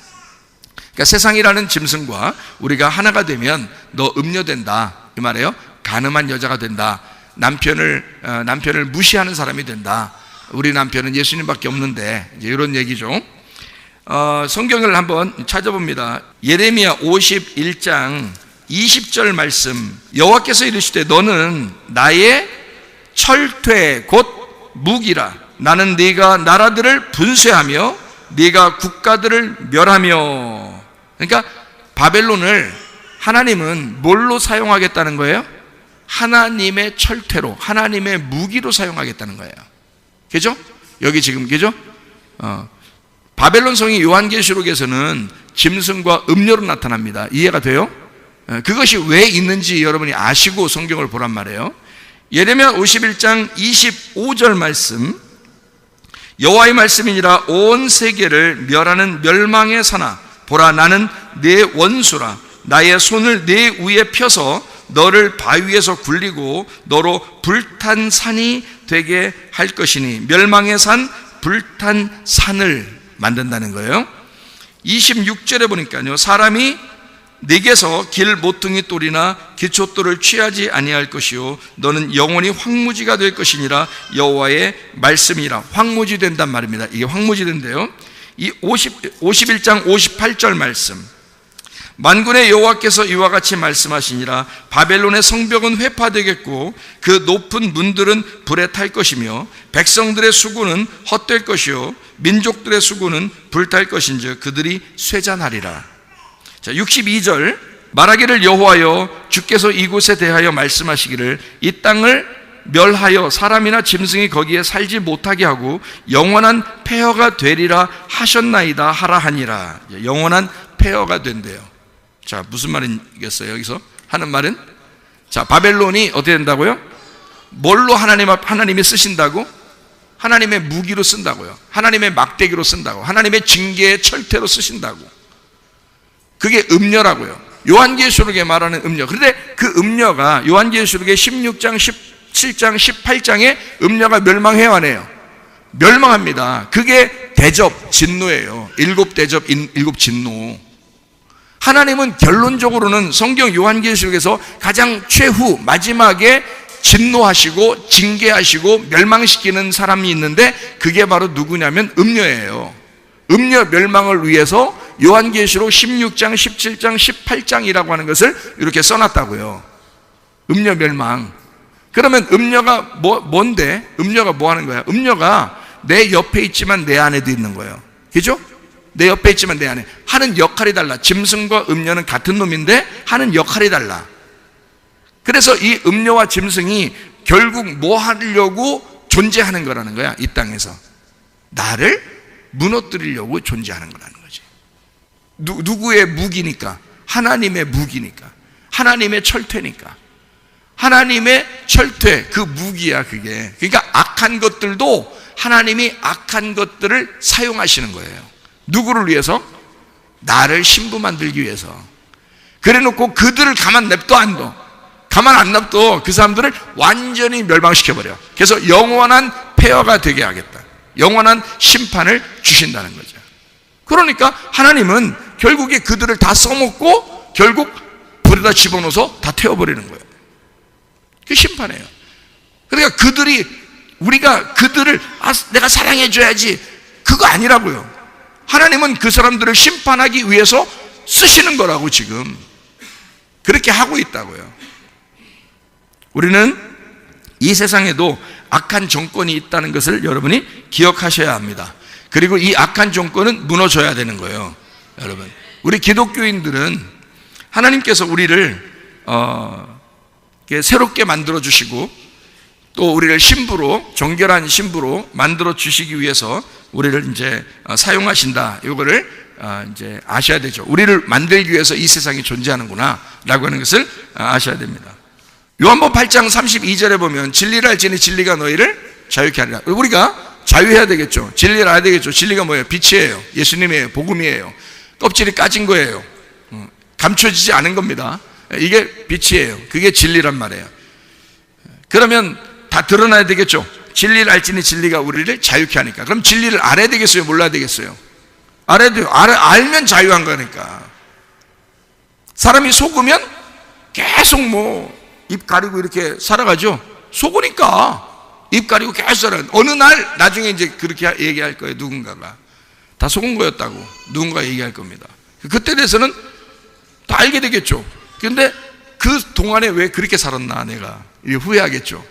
그러니까 세상이라는 짐승과 우리가 하나가 되면 너 음녀된다 이 말이에요. 간음한 여자가 된다. 남편을 무시하는 사람이 된다. 우리 남편은 예수님밖에 없는데 이제 이런 얘기죠. 성경을 한번 찾아봅니다. 예레미야 51장 20절 말씀. 여호와께서 이르시되 너는 나의 철퇴 곧 무기라. 나는 네가 나라들을 분쇄하며 네가 국가들을 멸하며. 그러니까 바벨론을 하나님은 뭘로 사용하겠다는 거예요? 하나님의 철퇴로, 하나님의 무기로 사용하겠다는 거예요. 그죠? 여기 지금 그죠? 바벨론 성이 요한계시록에서는 짐승과 음녀로 나타납니다. 이해가 돼요? 그것이 왜 있는지 여러분이 아시고 성경을 보란 말이에요. 예레미야 51장 25절 말씀. 여호와의 말씀이니라 온 세계를 멸하는 멸망의 사나 보라 나는 네 원수라. 나의 손을 네 위에 펴서 너를 바위에서 굴리고 너로 불탄 산이 되게 할 것이니. 멸망의 산, 불탄 산을 만든다는 거예요. 26절에 보니까요, 사람이 네게서 길 모퉁이 돌이나 기초돌을 취하지 아니할 것이요 너는 영원히 황무지가 될 것이니라. 여호와의 말씀이라. 황무지 된단 말입니다. 이게 황무지 된대요. 이 51장 58절 말씀. 만군의 여호와께서 이와 같이 말씀하시니라. 바벨론의 성벽은 회파되겠고 그 높은 문들은 불에 탈 것이며 백성들의 수구는 헛될 것이요 민족들의 수구는 불탈 것인즉 그들이 쇠잔하리라. 자, 62절. 말하기를 여호와여 주께서 이곳에 대하여 말씀하시기를 이 땅을 멸하여 사람이나 짐승이 거기에 살지 못하게 하고 영원한 폐허가 되리라 하셨나이다 하라 하니라. 영원한 폐허가 된대요. 자, 무슨 말이겠어요? 여기서 하는 말은, 자, 바벨론이 어떻게 된다고요? 뭘로 하나님이 쓰신다고? 하나님의 무기로 쓴다고요. 하나님의 막대기로 쓴다고. 하나님의 징계의 철퇴로 쓰신다고. 그게 음녀라고요. 요한계시록에 말하는 음녀. 그런데 그 음녀가 요한계시록의 16장, 17장, 18장에 음녀가 멸망해와네요. 멸망합니다. 그게 대접, 진노예요. 일곱 대접, 일곱 진노. 하나님은 결론적으로는 성경 요한계시록에서 가장 최후 마지막에 진노하시고 징계하시고 멸망시키는 사람이 있는데 그게 바로 누구냐면 음녀예요. 음녀 멸망을 위해서 요한계시록 16장, 17장, 18장이라고 하는 것을 이렇게 써놨다고요. 음녀 멸망. 그러면 음녀가 뭔데? 음녀가 뭐 하는 거야? 음녀가 내 옆에 있지만 내 안에도 있는 거예요. 그죠? 내 옆에 있지만 내 안에. 하는 역할이 달라. 짐승과 음녀는 같은 놈인데 하는 역할이 달라. 그래서 이 음녀와 짐승이 결국 뭐 하려고 존재하는 거라는 거야. 이 땅에서 나를 무너뜨리려고 존재하는 거라는 거지. 누구의 무기니까? 하나님의 무기니까. 하나님의 철퇴니까. 하나님의 철퇴, 그 무기야 그게. 그러니까 악한 것들도 하나님이 악한 것들을 사용하시는 거예요. 누구를 위해서? 나를 신부 만들기 위해서. 그래 놓고 그들을 가만 냅둬 안 둬. 가만 안 냅둬. 그 사람들을 완전히 멸망시켜버려. 그래서 영원한 폐허가 되게 하겠다. 영원한 심판을 주신다는 거죠. 그러니까 하나님은 결국에 그들을 다 써먹고 결국 불에다 집어넣어서 다 태워버리는 거예요. 그게 심판이에요. 그러니까 우리가 그들을 내가 사랑해줘야지 그거 아니라고요. 하나님은 그 사람들을 심판하기 위해서 쓰시는 거라고 지금 그렇게 하고 있다고요. 우리는 이 세상에도 악한 정권이 있다는 것을 여러분이 기억하셔야 합니다. 그리고 이 악한 정권은 무너져야 되는 거예요. 여러분, 우리 기독교인들은 하나님께서 우리를 새롭게 만들어 주시고 또 우리를 신부로, 정결한 신부로 만들어 주시기 위해서 우리를 이제 사용하신다. 이거를 이제 아셔야 되죠. 우리를 만들기 위해서 이 세상이 존재하는구나 라고 하는 것을 아셔야 됩니다. 요한복음 8장 32절에 보면 진리를 알지니 진리가 너희를 자유케 하리라. 우리가 자유해야 되겠죠. 진리를 알아야 되겠죠. 진리가 뭐예요? 빛이에요. 예수님이에요. 복음이에요. 껍질이 까진 거예요. 감춰지지 않은 겁니다. 이게 빛이에요. 그게 진리란 말이에요. 그러면 다 드러나야 되겠죠. 진리를 알지니 진리가 우리를 자유케 하니까. 그럼 진리를 알아야 되겠어요? 몰라야 되겠어요? 알아야 돼요. 알면 자유한 거니까. 사람이 속으면 계속 입 가리고 이렇게 살아가죠. 속으니까 입 가리고 계속 살아가. 어느 날 나중에 이제 그렇게 얘기할 거예요. 누군가가 다 속은 거였다고 누군가 얘기할 겁니다. 그때 대해서는 다 알게 되겠죠. 그런데 그 동안에 왜 그렇게 살았나 내가 후회하겠죠.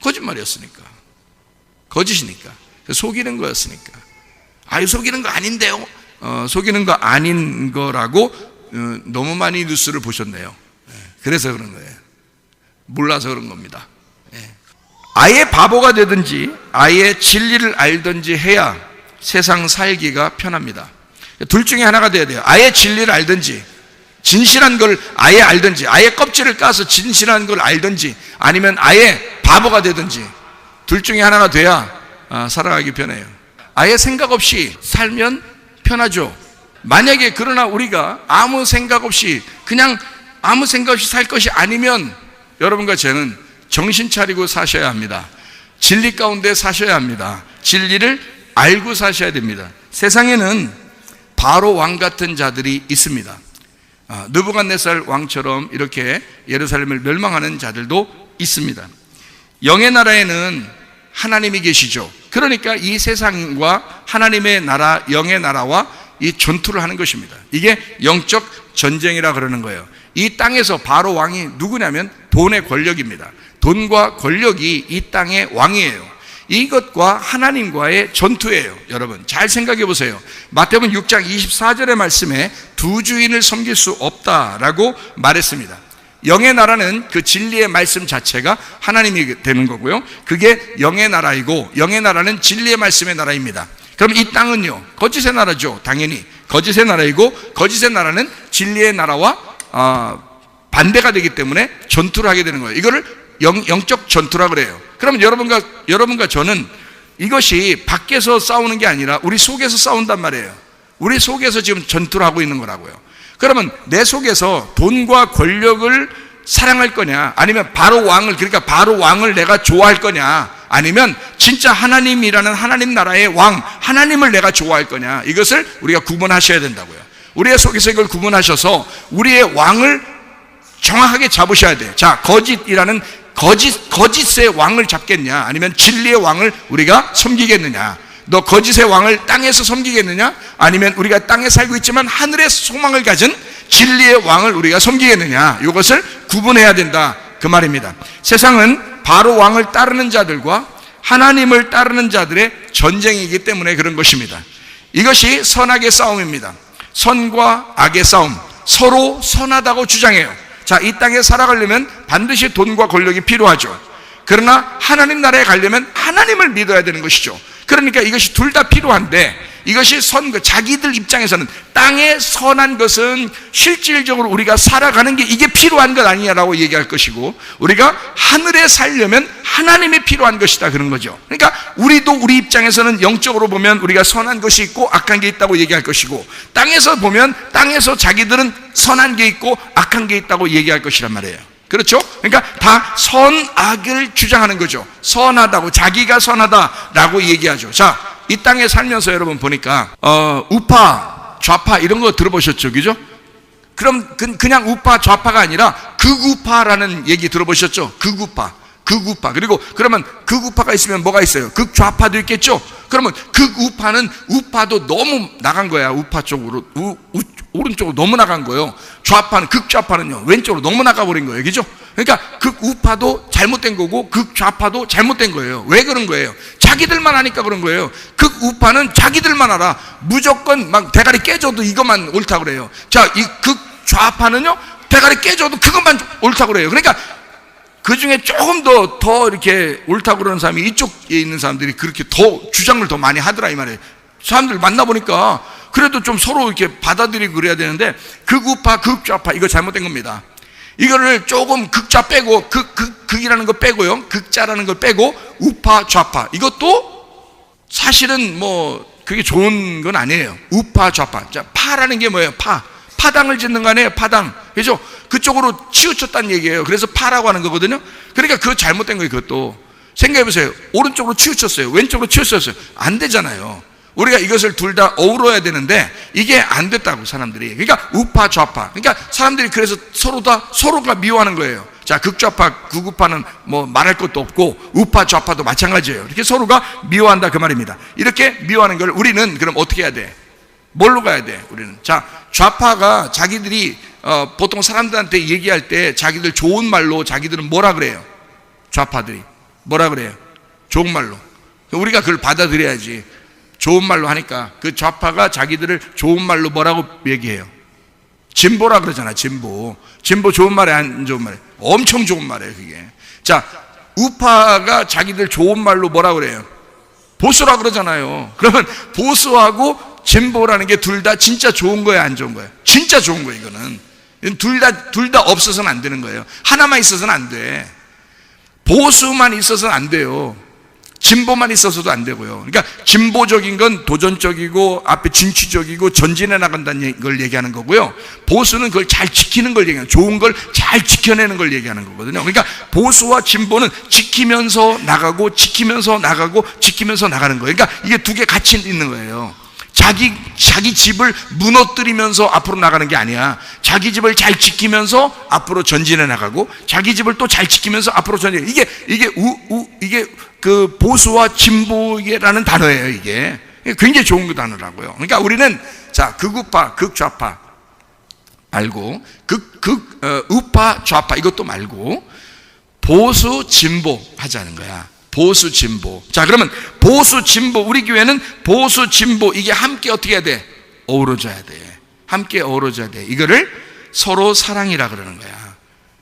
거짓말이었으니까, 거짓이니까, 속이는 거였으니까. 속이는 거 아닌데요. 속이는 거 아닌 거라고 너무 많이 뉴스를 보셨네요. 그래서 그런 거예요. 몰라서 그런 겁니다. 아예 바보가 되든지 아예 진리를 알든지 해야 세상 살기가 편합니다. 둘 중에 하나가 돼야 돼요. 아예 진리를 알든지, 진실한 걸 아예 알든지, 아예 껍질을 까서 진실한 걸 알든지, 아니면 아예 바보가 되든지, 둘 중에 하나가 돼야 살아가기 편해요. 아예 생각 없이 살면 편하죠. 만약에 그러나 우리가 아무 생각 없이 그냥 아무 생각 없이 살 것이 아니면 여러분과 저는 정신 차리고 사셔야 합니다. 진리 가운데 사셔야 합니다. 진리를 알고 사셔야 됩니다. 세상에는 바로 왕 같은 자들이 있습니다. 느부갓네살 왕처럼 이렇게 예루살렘을 멸망하는 자들도 있습니다. 영의 나라에는 하나님이 계시죠. 그러니까 이 세상과 하나님의 나라, 영의 나라와 이 전투를 하는 것입니다. 이게 영적 전쟁이라 그러는 거예요. 이 땅에서 바로 왕이 누구냐면 돈의 권력입니다. 돈과 권력이 이 땅의 왕이에요. 이것과 하나님과의 전투예요. 여러분 잘 생각해 보세요. 마태복음 6장 24절의 말씀에 두 주인을 섬길 수 없다라고 말했습니다. 영의 나라는 그 진리의 말씀 자체가 하나님이 되는 거고요. 그게 영의 나라이고, 영의 나라는 진리의 말씀의 나라입니다. 그럼 이 땅은요, 거짓의 나라죠. 당연히 거짓의 나라이고, 거짓의 나라는 진리의 나라와 반대가 되기 때문에 전투를 하게 되는 거예요. 이거를 영적 전투라 그래요. 그럼 여러분과 저는 이것이 밖에서 싸우는 게 아니라 우리 속에서 싸운단 말이에요. 우리 속에서 지금 전투를 하고 있는 거라고요. 그러면 내 속에서 돈과 권력을 사랑할 거냐, 아니면 바로 왕을, 그러니까 바로 왕을 내가 좋아할 거냐, 아니면 진짜 하나님이라는 하나님 나라의 왕, 하나님을 내가 좋아할 거냐, 이것을 우리가 구분하셔야 된다고요. 우리의 속에서 이걸 구분하셔서 우리의 왕을 정확하게 잡으셔야 돼요. 자, 거짓의 왕을 잡겠냐, 아니면 진리의 왕을 우리가 섬기겠느냐. 너 거짓의 왕을 땅에서 섬기겠느냐, 아니면 우리가 땅에 살고 있지만 하늘의 소망을 가진 진리의 왕을 우리가 섬기겠느냐, 이것을 구분해야 된다, 그 말입니다. 세상은 바로 왕을 따르는 자들과 하나님을 따르는 자들의 전쟁이기 때문에 그런 것입니다. 이것이 선악의 싸움입니다. 선과 악의 싸움, 서로 선하다고 주장해요. 자, 이 땅에 살아가려면 반드시 돈과 권력이 필요하죠. 그러나 하나님 나라에 가려면 하나님을 믿어야 되는 것이죠. 그러니까 이것이 둘 다 필요한데, 이것이 자기들 입장에서는 땅에 선한 것은 실질적으로 우리가 살아가는 게 이게 필요한 것 아니냐라고 얘기할 것이고, 우리가 하늘에 살려면 하나님이 필요한 것이다, 그런 거죠. 그러니까 우리도 우리 입장에서는 영적으로 보면 우리가 선한 것이 있고 악한 게 있다고 얘기할 것이고, 땅에서 보면 땅에서 자기들은 선한 게 있고 악한 게 있다고 얘기할 것이란 말이에요. 그렇죠? 그러니까 다 선악을 주장하는 거죠. 선하다고, 자기가 선하다라고 얘기하죠. 자, 이 땅에 살면서 여러분 보니까 우파, 좌파 이런 거 들어보셨죠? 그죠? 그럼 그냥 우파, 좌파가 아니라 극우파라는 얘기 들어보셨죠? 극우파. 그리고 그러면 극우파가 있으면 뭐가 있어요? 극좌파도 있겠죠? 그러면 극우파는 우파도 너무 나간 거야. 우파 쪽으로, 오른쪽으로 너무 나간 거예요. 좌파는, 극좌파는요, 왼쪽으로 너무 나가버린 거예요. 그죠? 그러니까 극우파도 잘못된 거고 극좌파도 잘못된 거예요. 왜 그런 거예요? 자기들만 하니까 그런 거예요. 극우파는 자기들만 알아. 무조건 막 대가리 깨져도 이것만 옳다 그래요. 자, 이 극좌파는요, 대가리 깨져도 그것만 옳다 그래요. 그러니까 그 중에 조금 더 이렇게 옳다고 그러는 사람이 이쪽에 있는 사람들이 그렇게 더 주장을 더 많이 하더라, 이 말이에요. 사람들 만나보니까 그래도 좀 서로 이렇게 받아들이고 그래야 되는데, 극우파, 극좌파, 이거 잘못된 겁니다. 이거를 조금 극좌 빼고, 극이라는 거 빼고요, 극자라는 걸 빼고, 우파, 좌파, 이것도 사실은 뭐 그게 좋은 건 아니에요. 우파, 좌파. 자, 파라는 게 뭐예요? 파당을 짓는 거 아니에요? 파당. 그죠? 그쪽으로 치우쳤다는 얘기예요. 그래서 파라고 하는 거거든요. 그러니까 그거 잘못된 거예요. 그것도 생각해 보세요. 오른쪽으로 치우쳤어요, 왼쪽으로 치우쳤어요. 안 되잖아요. 우리가 이것을 둘 다 어우러야 되는데 이게 안 됐다고, 사람들이. 그러니까 우파, 좌파. 그러니까 사람들이 그래서 서로가 미워하는 거예요. 자, 극좌파, 극우파는 뭐 말할 것도 없고, 우파, 좌파도 마찬가지예요. 이렇게 서로가 미워한다, 그 말입니다. 이렇게 미워하는 걸 우리는 그럼 어떻게 해야 돼? 뭘로 가야 돼? 우리는. 자, 좌파가 자기들이 보통 사람들한테 얘기할 때 자기들 좋은 말로 자기들은 뭐라 그래요? 좌파들이 뭐라 그래요? 좋은 말로. 우리가 그걸 받아들여야지. 좋은 말로 하니까 그 좌파가 자기들을 좋은 말로 뭐라고 얘기해요? 진보라 그러잖아. 진보 좋은 말에 안 좋은 말에? 엄청 좋은 말이에요, 그게. 자, 우파가 자기들 좋은 말로 뭐라 그래요? 보수라 그러잖아요. 그러면 보수하고 진보라는 게 둘 다 진짜 좋은 거예요, 안 좋은 거예요? 진짜 좋은 거예요. 이거는 둘 다 없어서는 안 되는 거예요. 하나만 있어서는 안 돼. 보수만 있어서는 안 돼요. 진보만 있어서도 안 되고요. 그러니까 진보적인 건 도전적이고 앞에 진취적이고 전진해 나간다는 걸 얘기하는 거고요. 보수는 그걸 잘 지키는 걸 얘기하는, 좋은 걸 잘 지켜내는 걸 얘기하는 거거든요. 그러니까 보수와 진보는 지키면서 나가고 지키면서 나가고 지키면서 나가는 거예요. 그러니까 이게 두 개 같이 있는 거예요. 자기 집을 무너뜨리면서 앞으로 나가는 게 아니야. 자기 집을 잘 지키면서 앞으로 전진해 나가고, 자기 집을 또 잘 지키면서 앞으로 전진해. 이게 그 보수와 진보라는 단어예요. 이게 굉장히 좋은 그 단어라고요. 그러니까 우리는 자, 극우파, 극좌파 말고, 우파, 좌파 이것도 말고 보수, 진보 하자는 거야. 보수, 진보. 자, 그러면 보수, 진보, 우리 교회는 보수, 진보 이게 함께 어떻게 해야 돼? 어우러져야 돼. 함께 어우러져야 돼. 이거를 서로 사랑이라 그러는 거야.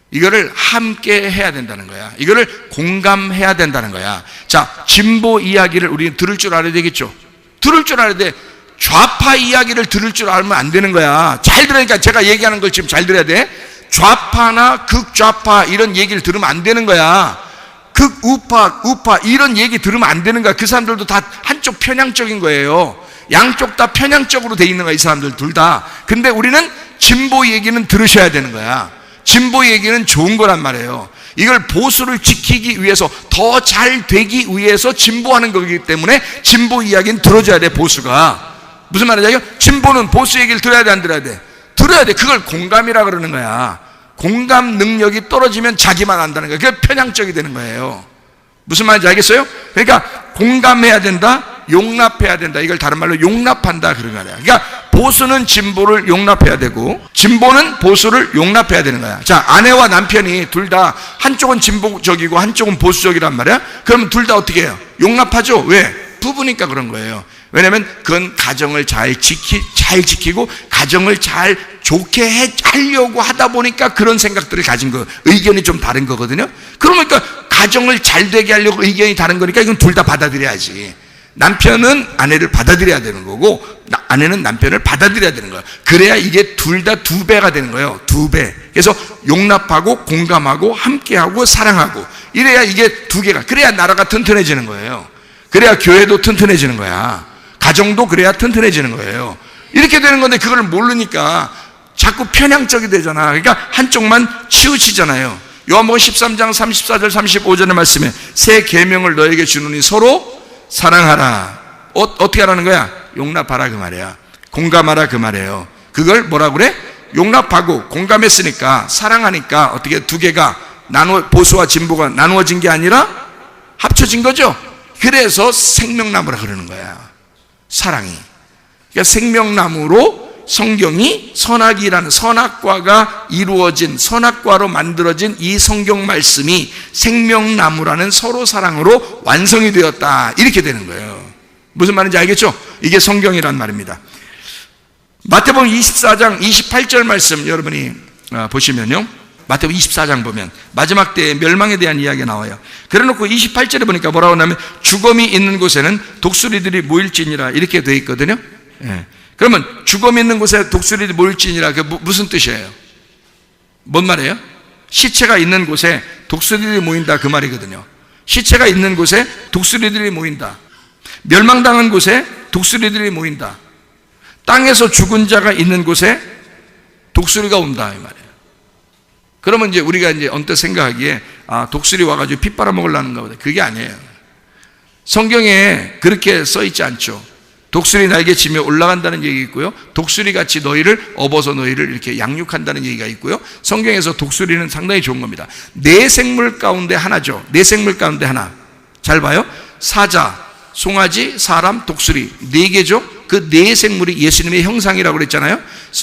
이거를 함께 해야 된다는 거야. 이거를 공감해야 된다는 거야. 자, 진보 이야기를 우리는 들을 줄 알아야 되겠죠. 들을 줄 알아야 돼. 좌파 이야기를 들을 줄 알면 안 되는 거야. 잘 들으니까, 제가 얘기하는 걸 지금 잘 들어야 돼. 좌파나 극좌파 이런 얘기를 들으면 안 되는 거야. 극우파, 우파 이런 얘기 들으면 안 되는 거야. 그 사람들도 다 한쪽 편향적인 거예요. 양쪽 다 편향적으로 돼 있는 거야, 이 사람들 둘 다. 근데 우리는 진보 얘기는 들으셔야 되는 거야. 진보 얘기는 좋은 거란 말이에요. 이걸 보수를 지키기 위해서, 더 잘 되기 위해서 진보하는 거기 때문에 진보 이야기는 들어줘야 돼, 보수가. 무슨 말이냐? 진보는 보수 얘기를 들어야 돼, 안 들어야 돼? 들어야 돼. 그걸 공감이라 그러는 거야. 공감 능력이 떨어지면 자기만 안다는 거예요. 그게 편향적이 되는 거예요. 무슨 말인지 알겠어요? 그러니까 공감해야 된다, 용납해야 된다. 이걸 다른 말로 용납한다 그런 거야. 그러니까 보수는 진보를 용납해야 되고, 진보는 보수를 용납해야 되는 거야. 자, 아내와 남편이 둘 다 한쪽은 진보적이고 한쪽은 보수적이란 말이야. 그러면 둘 다 어떻게 해요? 용납하죠. 왜? 부부니까 그런 거예요. 왜냐하면 그건 가정을 잘 지키고 가정을 잘 좋게 하려고 하다 보니까 그런 생각들을 가진 거, 의견이 좀 다른 거거든요. 그러니까 가정을 잘 되게 하려고 의견이 다른 거니까 이건 둘 다 받아들여야지. 남편은 아내를 받아들여야 되는 거고, 아내는 남편을 받아들여야 되는 거예요. 그래야 이게 둘 다 두 배가 되는 거예요. 두 배. 그래서 용납하고 공감하고 함께하고 사랑하고, 이래야 이게 두 개가, 그래야 나라가 튼튼해지는 거예요. 그래야 교회도 튼튼해지는 거야. 가정도 그래야 튼튼해지는 거예요. 이렇게 되는 건데 그걸 모르니까 자꾸 편향적이 되잖아. 그러니까 한쪽만 치우치잖아요. 요한복음 13장 34절 35절의 말씀에 새 계명을 너에게 주노니 서로 사랑하라. 어떻게 하라는 거야? 용납하라 그 말이야. 공감하라 그 말이에요. 그걸 뭐라 그래? 용납하고 공감했으니까, 사랑하니까 어떻게 두 개가 보수와 진보가 나누어진 게 아니라 합쳐진 거죠. 그래서 생명나무라 그러는 거야. 사랑이. 그러니까 생명나무로 성경이 선악이라는 선악과가 이루어진, 선악과로 만들어진 이 성경 말씀이 생명나무라는 서로 사랑으로 완성이 되었다. 이렇게 되는 거예요. 무슨 말인지 알겠죠? 이게 성경이란 말입니다. 마태복음 24장 28절 말씀 여러분이 보시면요, 마태복음 24장 보면 마지막 때의 멸망에 대한 이야기가 나와요. 그래놓고 28절에 보니까 뭐라고 하냐면 죽음이 있는 곳에는 독수리들이 모일지니라 이렇게 되어 있거든요. 예. 그러면 죽음이 있는 곳에 독수리들이 모일지니라, 그게 무슨 뜻이에요? 뭔 말이에요? 시체가 있는 곳에 독수리들이 모인다, 그 말이거든요. 시체가 있는 곳에 독수리들이 모인다. 멸망당한 곳에 독수리들이 모인다. 땅에서 죽은 자가 있는 곳에 독수리가 온다, 이 말이에요. 그러면 이제 우리가 이제 언뜻 생각하기에 독수리 와가지고 피 빨아먹으려는가 보다. 그게 아니에요. 성경에 그렇게 써 있지 않죠. 독수리 날개치며 올라간다는 얘기 있고요, 독수리같이 너희를 업어서 너희를 이렇게 양육한다는 얘기가 있고요. 성경에서 독수리는 상당히 좋은 겁니다. 네 생물 가운데 하나죠. 네 생물 가운데 하나. 잘 봐요. 사자, 송아지, 사람, 독수리, 네 개죠. 그 네 생물이 예수님의 형상이라고 그랬잖아요.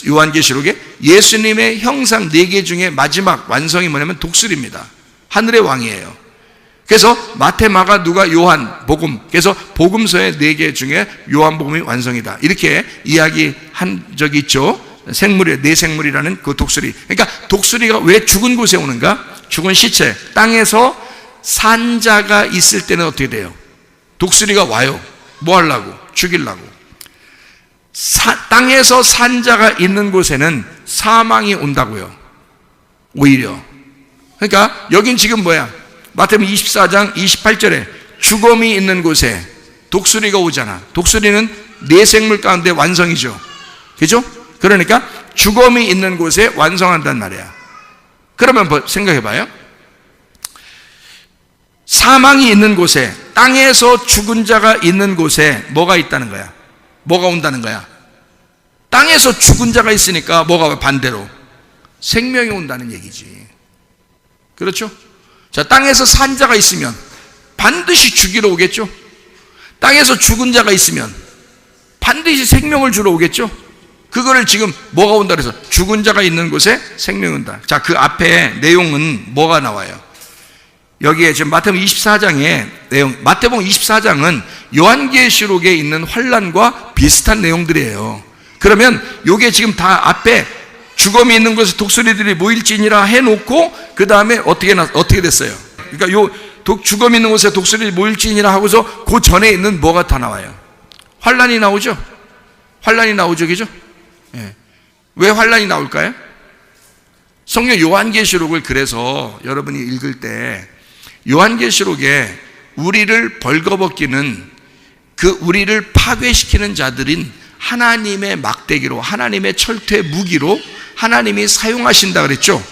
요한계시록에 예수님의 형상 네 개 중에 마지막 완성이 뭐냐면 독수리입니다. 하늘의 왕이에요. 그래서 마태, 마가, 누가, 요한, 복음, 그래서 복음서의 4개 중에 요한복음이 완성이다, 이렇게 이야기한 적이 있죠. 생물의 네 생물이라는 그 독수리. 그러니까 독수리가 왜 죽은 곳에 오는가? 죽은 시체, 땅에서 산 자가 있을 때는 어떻게 돼요? 독수리가 와요. 뭐 하려고? 죽이려고. 땅에서 산 자가 있는 곳에는 사망이 온다고요, 오히려. 그러니까 여긴 지금 뭐야? 마태복음 24장 28절에 죽음이 있는 곳에 독수리가 오잖아. 독수리는 네 생물 가운데 완성이죠. 그죠? 그러니까 죽음이 있는 곳에 완성한단 말이야. 그러면 생각해 봐요. 사망이 있는 곳에, 땅에서 죽은 자가 있는 곳에 뭐가 있다는 거야? 뭐가 온다는 거야? 땅에서 죽은 자가 있으니까 뭐가 반대로? 생명이 온다는 얘기지. 그렇죠? 자, 땅에서 산 자가 있으면 반드시 죽이러 오겠죠? 땅에서 죽은 자가 있으면 반드시 생명을 주러 오겠죠? 그거를 지금 뭐가 온다 그래서 죽은 자가 있는 곳에 생명이 온다. 자, 그 앞에 내용은 뭐가 나와요? 여기에 지금 마태복음 24장의 내용, 마태복음 24장은 요한계시록에 있는 환난과 비슷한 내용들이에요. 그러면 요게 지금 다 앞에 죽음이 있는 곳에 독수리들이 모일지니라 해놓고 그 다음에 어떻게 됐어요? 그러니까 죽음이 있는 곳에 독수리들이 모일지니라 하고서 그 전에 있는 뭐가 다 나와요? 환난이 나오죠? 환난이 나오죠, 그죠? 예. 왜 환난이 나올까요? 성경 요한계시록을 그래서 여러분이 읽을 때 요한계시록에 우리를 벌거벗기는, 그 우리를 파괴시키는 자들인 하나님의 막대기로, 하나님의 철퇴 무기로 하나님이 사용하신다 그랬죠.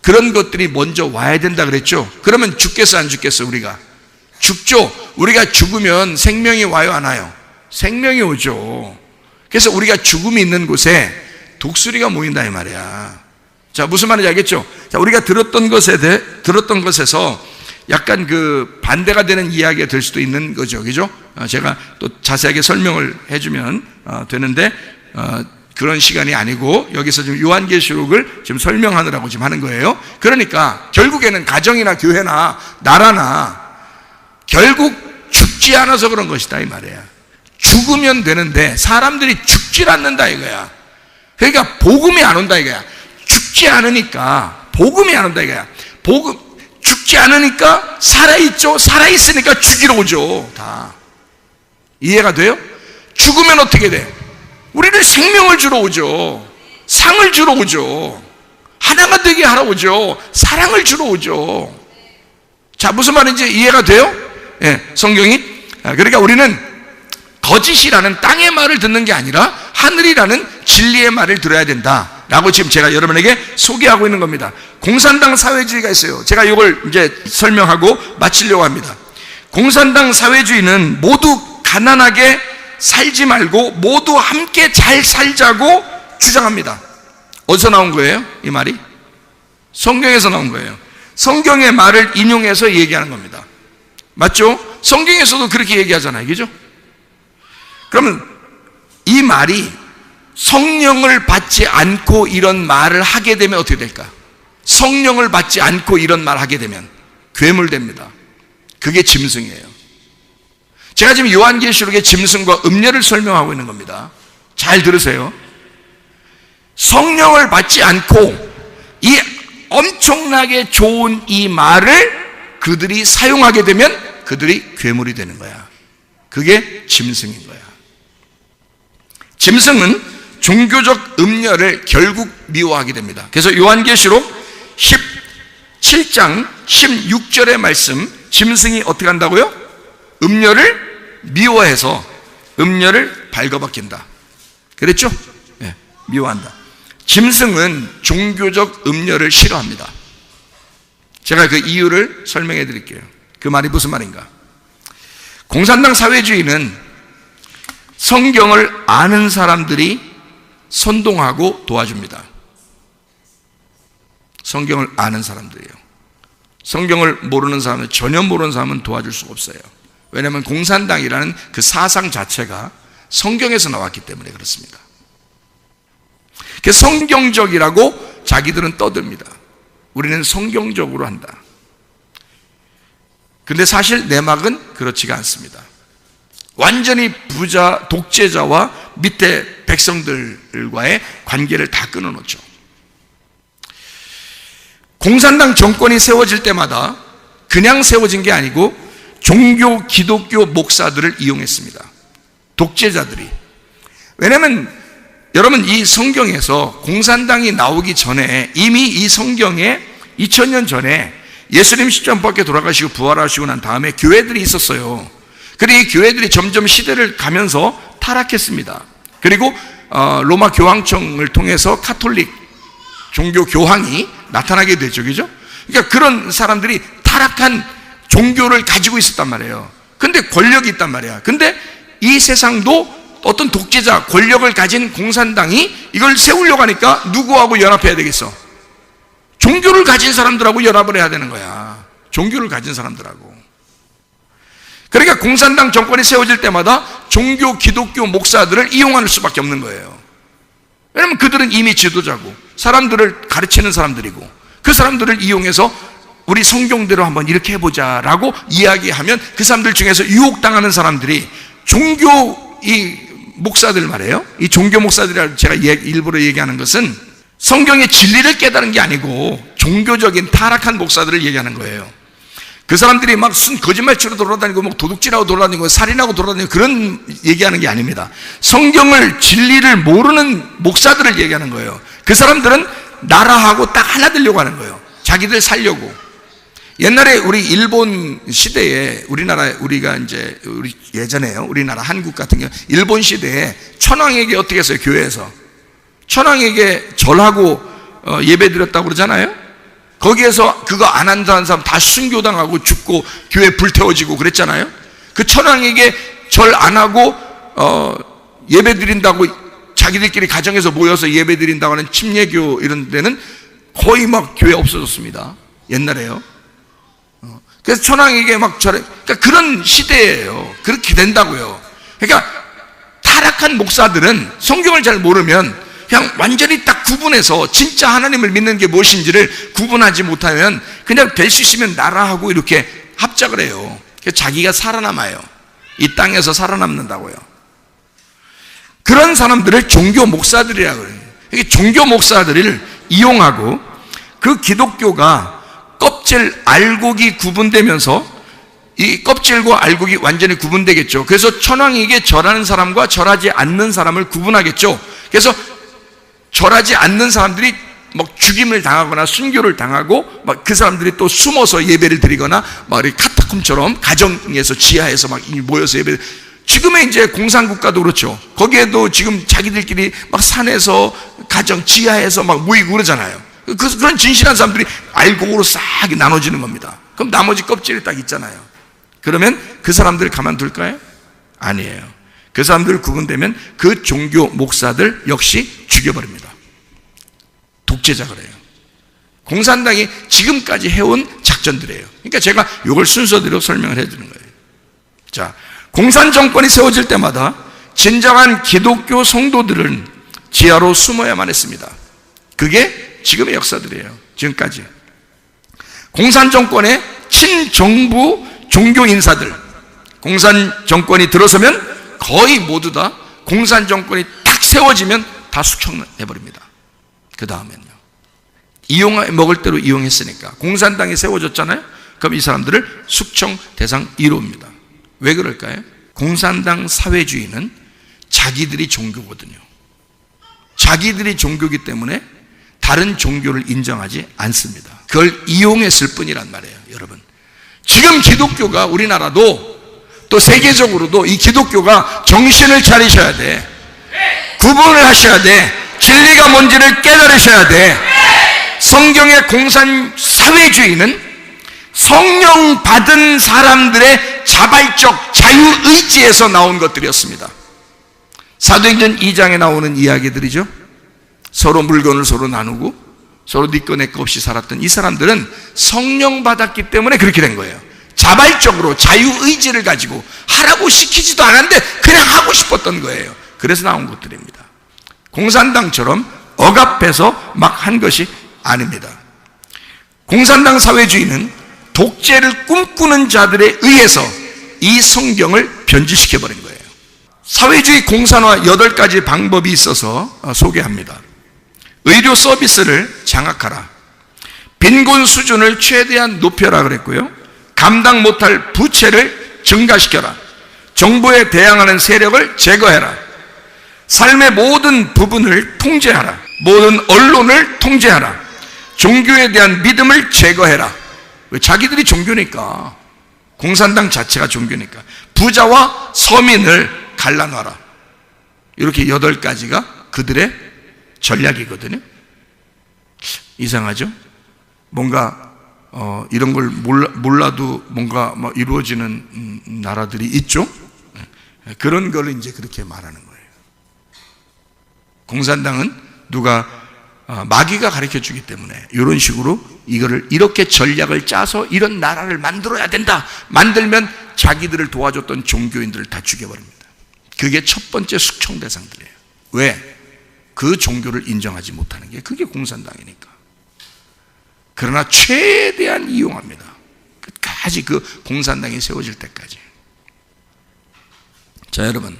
그런 것들이 먼저 와야 된다 그랬죠. 그러면 죽겠어, 안 죽겠어? 우리가 죽죠. 우리가 죽으면 생명이 와요, 안 와요? 생명이 오죠. 그래서 우리가 죽음이 있는 곳에 독수리가 모인다 이 말이야. 자, 무슨 말인지 알겠죠? 자, 우리가 들었던 것에서 약간 그 반대가 되는 이야기가 될 수도 있는 거죠, 그죠? 제가 또 자세하게 설명을 해주면 되는데 그런 시간이 아니고 여기서 지금 요한계시록을 지금 설명하느라고 지금 하는 거예요. 그러니까 결국에는 가정이나 교회나 나라나 결국 죽지 않아서 그런 것이다 이 말이야. 죽으면 되는데 사람들이 죽질 않는다 이거야. 그러니까 복음이 안 온다 이거야. 죽지 않으니까 복음이 안 온다 이거야. 죽지 않으니까 살아있죠. 살아있으니까 죽이러 오죠. 다 이해가 돼요? 죽으면 어떻게 돼? 우리를 생명을 주러 오죠. 상을 주러 오죠. 하나가 되게 하러 오죠. 사랑을 주러 오죠. 자, 무슨 말인지 이해가 돼요? 예, 성경이. 그러니까 우리는 거짓이라는 땅의 말을 듣는 게 아니라 하늘이라는 진리의 말을 들어야 된다 라고 지금 제가 여러분에게 소개하고 있는 겁니다. 공산당 사회주의가 있어요. 제가 이걸 이제 설명하고 마치려고 합니다. 공산당 사회주의는 모두 가난하게 살지 말고 모두 함께 잘 살자고 주장합니다. 어디서 나온 거예요? 이 말이? 성경에서 나온 거예요. 성경의 말을 인용해서 얘기하는 겁니다. 맞죠? 성경에서도 그렇게 얘기하잖아요. 그죠? 그러면 이 말이 성령을 받지 않고 이런 말을 하게 되면 어떻게 될까? 성령을 받지 않고 이런 말을 하게 되면 괴물됩니다. 그게 짐승이에요. 제가 지금 요한계시록의 짐승과 음녀를 설명하고 있는 겁니다. 잘 들으세요. 성령을 받지 않고 이 엄청나게 좋은 이 말을 그들이 사용하게 되면 그들이 괴물이 되는 거야. 그게 짐승인 거야. 짐승은 종교적 음녀를 결국 미워하게 됩니다. 그래서 요한계시록 17장 16절의 말씀, 짐승이 어떻게 한다고요? 음녀를 미워해서 음녀를 발가벗긴다. 그랬죠? 네, 미워한다. 짐승은 종교적 음녀를 싫어합니다. 제가 그 이유를 설명해 드릴게요. 그 말이 무슨 말인가? 공산당 사회주의는 성경을 아는 사람들이 선동하고 도와줍니다. 성경을 아는 사람들이에요. 성경을 모르는 사람은, 전혀 모르는 사람은 도와줄 수가 없어요. 왜냐하면 공산당이라는 그 사상 자체가 성경에서 나왔기 때문에 그렇습니다. 그래서 성경적이라고 자기들은 떠듭니다. 우리는 성경적으로 한다. 근데 사실 내막은 그렇지가 않습니다. 완전히 부자, 독재자와 밑에 백성들과의 관계를 다 끊어놓죠. 공산당 정권이 세워질 때마다 그냥 세워진 게 아니고 종교 기독교 목사들을 이용했습니다. 독재자들이. 왜냐하면 여러분, 이 성경에서 공산당이 나오기 전에 이미 이 성경에 2000년 전에 예수님 십자가밖에 돌아가시고 부활하시고 난 다음에 교회들이 있었어요. 그리고 이 교회들이 점점 시대를 가면서 타락했습니다. 그리고 로마 교황청을 통해서 카톨릭 종교 교황이 나타나게 되죠. 그죠? 그러니까 그런 사람들이 타락한 종교를 가지고 있었단 말이에요. 근데 권력이 있단 말이야. 근데 이 세상도 어떤 독재자, 권력을 가진 공산당이 이걸 세우려고 하니까 누구하고 연합해야 되겠어? 종교를 가진 사람들하고 연합을 해야 되는 거야. 종교를 가진 사람들하고. 그러니까 공산당 정권이 세워질 때마다 종교 기독교 목사들을 이용할 수밖에 없는 거예요. 왜냐하면 그들은 이미 지도자고 사람들을 가르치는 사람들이고 그 사람들을 이용해서 우리 성경대로 한번 이렇게 해보자 라고 이야기하면 그 사람들 중에서 유혹당하는 사람들이 종교 이 목사들 말이에요. 이 종교 목사들이라고 제가 일부러 얘기하는 것은 성경의 진리를 깨달은 게 아니고 종교적인 타락한 목사들을 얘기하는 거예요. 그 사람들이 막 거짓말치로 돌아다니고 막 도둑질하고 돌아다니고 살인하고 돌아다니고 그런 얘기하는 게 아닙니다. 성경을 진리를 모르는 목사들을 얘기하는 거예요. 그 사람들은 나라하고 딱 하나 되려고 하는 거예요. 자기들 살려고. 옛날에 우리 일본 시대에 우리가 이제 우리 예전에요. 우리나라 한국 같은 경우 일본 시대에 천황에게 어떻게 했어요? 교회에서 천황에게 절하고 예배 드렸다고 그러잖아요. 거기에서 그거 안 한다는 사람 다 순교당하고 죽고 교회 불태워지고 그랬잖아요. 그 천황에게 절 안 하고 예배 드린다고 자기들끼리 가정에서 모여서 예배 드린다고 하는 침례교 이런 데는 거의 막 교회 없어졌습니다. 옛날에요. 그래서 천황에게 막 절해. 그러니까 그런 시대예요. 그렇게 된다고요. 그러니까 타락한 목사들은 성경을 잘 모르면 그냥 완전히 딱 구분해서 진짜 하나님을 믿는 게 무엇인지를 구분하지 못하면 그냥 될 수 있으면 나라하고 이렇게 합작을 해요. 자기가 살아남아요. 이 땅에서 살아남는다고요. 그런 사람들을 종교 목사들이라고 그래요. 이게 종교 목사들을 이용하고 그 기독교가 껍질 알곡이 구분되면서 이 껍질과 알곡이 완전히 구분되겠죠. 그래서 천황에게 절하는 사람과 절하지 않는 사람을 구분하겠죠. 그래서 절하지 않는 사람들이 막 죽임을 당하거나 순교를 당하고 막 그 사람들이 또 숨어서 예배를 드리거나 막 이렇게 카타콤처럼 가정에서 지하에서 막 모여서 예배. 지금의 이제 공산국가도 그렇죠. 거기에도 지금 자기들끼리 막 산에서 가정 지하에서 막 모이고 그러잖아요. 그런 진실한 사람들이 알곡으로 싹 나눠지는 겁니다. 그럼 나머지 껍질이 딱 있잖아요. 그러면 그 사람들 가만둘까요? 아니에요. 그 사람들 구분되면 그 종교 목사들 역시 죽여버립니다. 독재자 그래요. 공산당이 지금까지 해온 작전들이에요. 그러니까 제가 이걸 순서대로 설명을 해드리는 거예요. 자, 공산 정권이 세워질 때마다 진정한 기독교 성도들은 지하로 숨어야만 했습니다. 그게 지금의 역사들이에요. 지금까지 공산 정권의 친정부 종교 인사들, 공산 정권이 들어서면 거의 모두 다 공산 정권이 딱 세워지면 다 숙청해버립니다. 그 다음엔요, 먹을 대로 이용했으니까 공산당이 세워졌잖아요. 그럼 이 사람들을 숙청 대상 1호입니다. 왜 그럴까요? 공산당 사회주의는 자기들이 종교거든요. 자기들이 종교이기 때문에 다른 종교를 인정하지 않습니다. 그걸 이용했을 뿐이란 말이에요, 여러분. 지금 기독교가 우리나라도 또 세계적으로도 이 기독교가 정신을 차리셔야 돼. 구분을 하셔야 돼. 진리가 뭔지를 깨달으셔야 돼. 성경의 공산사회주의는 성령 받은 사람들의 자발적 자유의지에서 나온 것들이었습니다. 사도행전 2장에 나오는 이야기들이죠. 서로 물건을 서로 나누고 서로 네 거 내 거 없이 살았던 이 사람들은 성령 받았기 때문에 그렇게 된 거예요. 자발적으로 자유의지를 가지고 하라고 시키지도 않았는데 그냥 하고 싶었던 거예요. 그래서 나온 것들입니다. 공산당처럼 억압해서 막 한 것이 아닙니다. 공산당 사회주의는 독재를 꿈꾸는 자들에 의해서 이 성경을 변질시켜버린 거예요. 사회주의 공산화 8가지 방법이 있어서 소개합니다. 의료 서비스를 장악하라. 빈곤 수준을 최대한 높여라 그랬고요. 감당 못할 부채를 증가시켜라. 정부에 대항하는 세력을 제거해라. 삶의 모든 부분을 통제하라. 모든 언론을 통제하라. 종교에 대한 믿음을 제거해라. 자기들이 종교니까, 공산당 자체가 종교니까. 부자와 서민을 갈라놔라. 이렇게 8가지가 그들의 전략이거든요. 이상하죠? 뭔가 이런 걸 몰라도 뭔가 이루어지는 나라들이 있죠. 그런 걸 이제 그렇게 말하는 거예요. 공산당은 누가 마귀가 가르쳐 주기 때문에 이런 식으로 이거를 이렇게 전략을 짜서 이런 나라를 만들어야 된다. 만들면 자기들을 도와줬던 종교인들을 다 죽여버립니다. 그게 첫 번째 숙청 대상들이에요. 왜? 그 종교를 인정하지 못하는 게 그게 공산당이니까. 그러나 최대한 이용합니다. 끝까지 그 공산당이 세워질 때까지. 자, 여러분,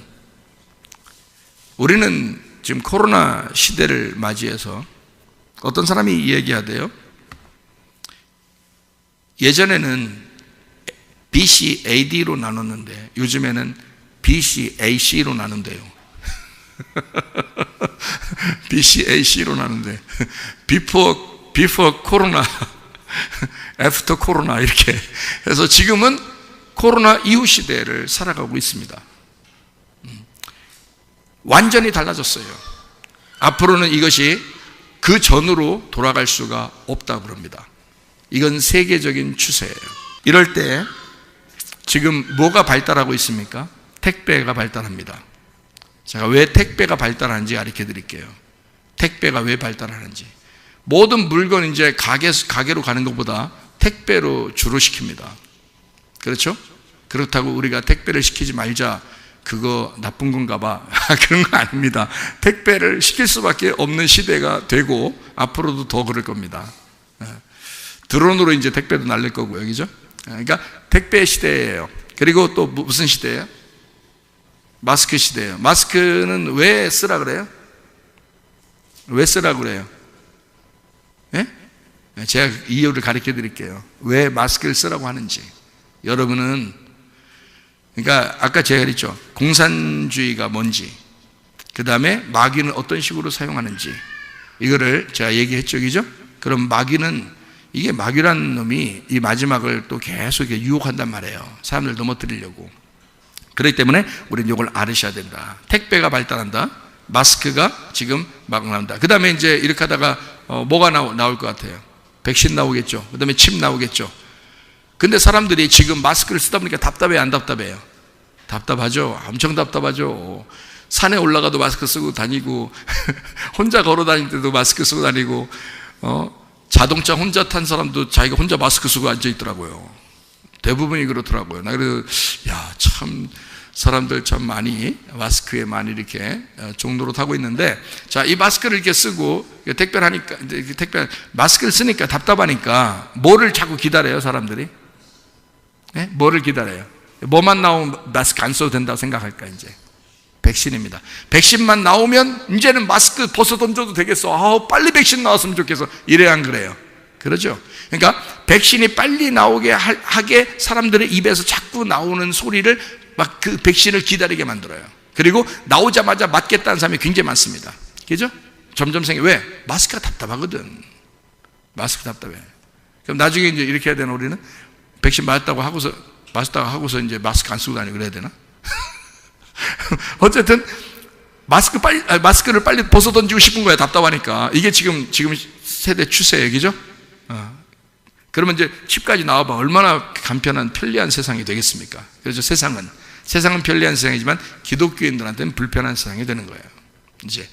우리는 지금 코로나 시대를 맞이해서 어떤 사람이 얘기하대요. 예전에는 BC AD로 나눴는데 요즘에는 BC AC로 나눈대요. BC AC로 나눈대. Before 코로나, After 코로나 이렇게 해서 지금은 코로나 이후 시대를 살아가고 있습니다. 완전히 달라졌어요. 앞으로는 이것이 그 전으로 돌아갈 수가 없다고 그럽니다. 이건 세계적인 추세예요. 이럴 때 지금 뭐가 발달하고 있습니까? 택배가 발달합니다. 제가 왜 택배가 발달하는지 가르쳐 드릴게요. 택배가 왜 발달하는지. 모든 물건 이제 가게로 가는 것보다 택배로 주로 시킵니다. 그렇죠? 그렇다고 우리가 택배를 시키지 말자, 그거 나쁜 건가 봐. 그런 거 아닙니다. 택배를 시킬 수밖에 없는 시대가 되고 앞으로도 더 그럴 겁니다. 드론으로 이제 택배도 날릴 거고요. 그죠? 그러니까 택배 시대예요. 그리고 또 무슨 시대예요? 마스크 시대예요. 마스크는 왜 쓰라 그래요? 왜 쓰라고 그래요? 예? 제가 이유를 가르쳐 드릴게요. 왜 마스크를 쓰라고 하는지. 여러분은, 그러니까 아까 제가 그랬죠. 공산주의가 뭔지, 그 다음에 마귀는 어떤 식으로 사용하는지, 이거를 제가 얘기했죠. 그죠? 그럼 마귀는, 이게 마귀라는 놈이 이 마지막을 또 계속 유혹한단 말이에요. 사람들 넘어뜨리려고. 그렇기 때문에 우리는 이걸 알으셔야 된다. 택배가 발달한다. 마스크가 지금 막 나온다. 그 다음에 이제 이렇게 하다가 뭐가 나올 것 같아요? 백신 나오겠죠. 그 다음에 칩 나오겠죠. 근데 사람들이 지금 마스크를 쓰다 보니까 답답해요, 안 답답해요? 답답하죠. 엄청 답답하죠. 산에 올라가도 마스크 쓰고 다니고 혼자 걸어 다닐 때도 마스크 쓰고 다니고 자동차 혼자 탄 사람도 자기가 혼자 마스크 쓰고 앉아 있더라고요. 대부분이 그렇더라고요. 나 그래서 참 사람들 참 많이 마스크에 많이 이렇게 종로로 타고 있는데, 자, 이 마스크를 이렇게 쓰고 택배를 하니까, 마스크를 쓰니까 답답하니까 뭐를 자꾸 기다려요, 사람들이? 네? 뭐를 기다려요? 뭐만 나오면 마스크 안 써도 된다고 생각할까, 이제? 백신입니다. 백신만 나오면 이제는 마스크 벗어 던져도 되겠어. 빨리 백신 나왔으면 좋겠어. 이래야 안 그래요? 그러죠? 그러니까 백신이 빨리 나오게 하게 사람들의 입에서 자꾸 나오는 소리를 막 그 백신을 기다리게 만들어요. 그리고 나오자마자 맞겠다는 사람이 굉장히 많습니다. 그죠? 점점 왜? 마스크가 답답하거든. 마스크 답답해. 그럼 나중에 이제 이렇게 해야 되나, 우리는? 백신 맞았다고 하고서 이제 마스크 안 쓰고 다니고 그래야 되나? 어쨌든, 마스크를 빨리 벗어 던지고 싶은 거야, 답답하니까. 이게 지금 세대 추세예요, 그죠? 그러면 이제 칩까지 나와봐. 얼마나 간편한, 편리한 세상이 되겠습니까? 그래서 세상은 편리한 세상이지만 기독교인들한테는 불편한 세상이 되는 거예요. 이제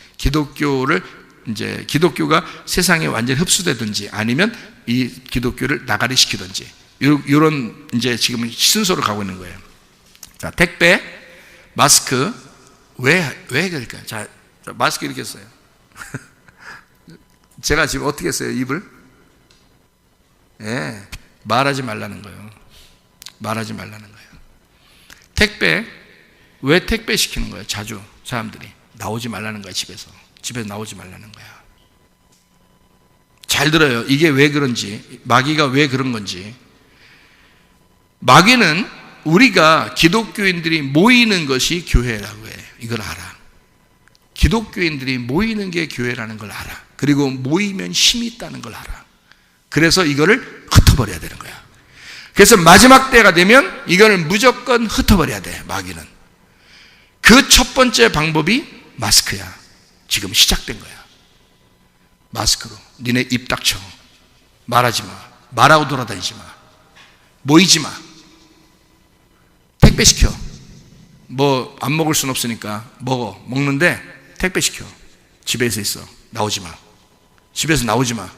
기독교가 세상에 완전히 흡수되든지 아니면 이 기독교를 나가리 시키든지 이런 이제 지금 순서로 가고 있는 거예요. 자, 택배, 마스크, 왜 그럴까요? 자, 마스크 이렇게 했어요. 제가 지금 어떻게 했어요, 입을? 예, 말하지 말라는 거예요. 말하지 말라는 거예요. 택배, 왜 택배 시키는 거예요? 자주 사람들이 나오지 말라는 거야. 집에서 나오지 말라는 거야. 잘 들어요. 이게 왜 그런지, 마귀가 왜 그런 건지. 마귀는 우리가 기독교인들이 모이는 것이 교회라고 해. 이걸 알아. 기독교인들이 모이는 게 교회라는 걸 알아. 그리고 모이면 힘이 있다는 걸 알아. 그래서 이거를 흩어버려야 되는 거야. 그래서 마지막 때가 되면 이거를 무조건 흩어버려야 돼, 마귀는. 그 첫 번째 방법이 마스크야. 지금 시작된 거야. 마스크로. 니네 입 닥쳐. 말하지 마. 말하고 돌아다니지 마. 모이지 마. 택배 시켜. 뭐 안 먹을 순 없으니까 먹는데 택배 시켜. 집에서 있어. 나오지 마. 집에서 나오지 마.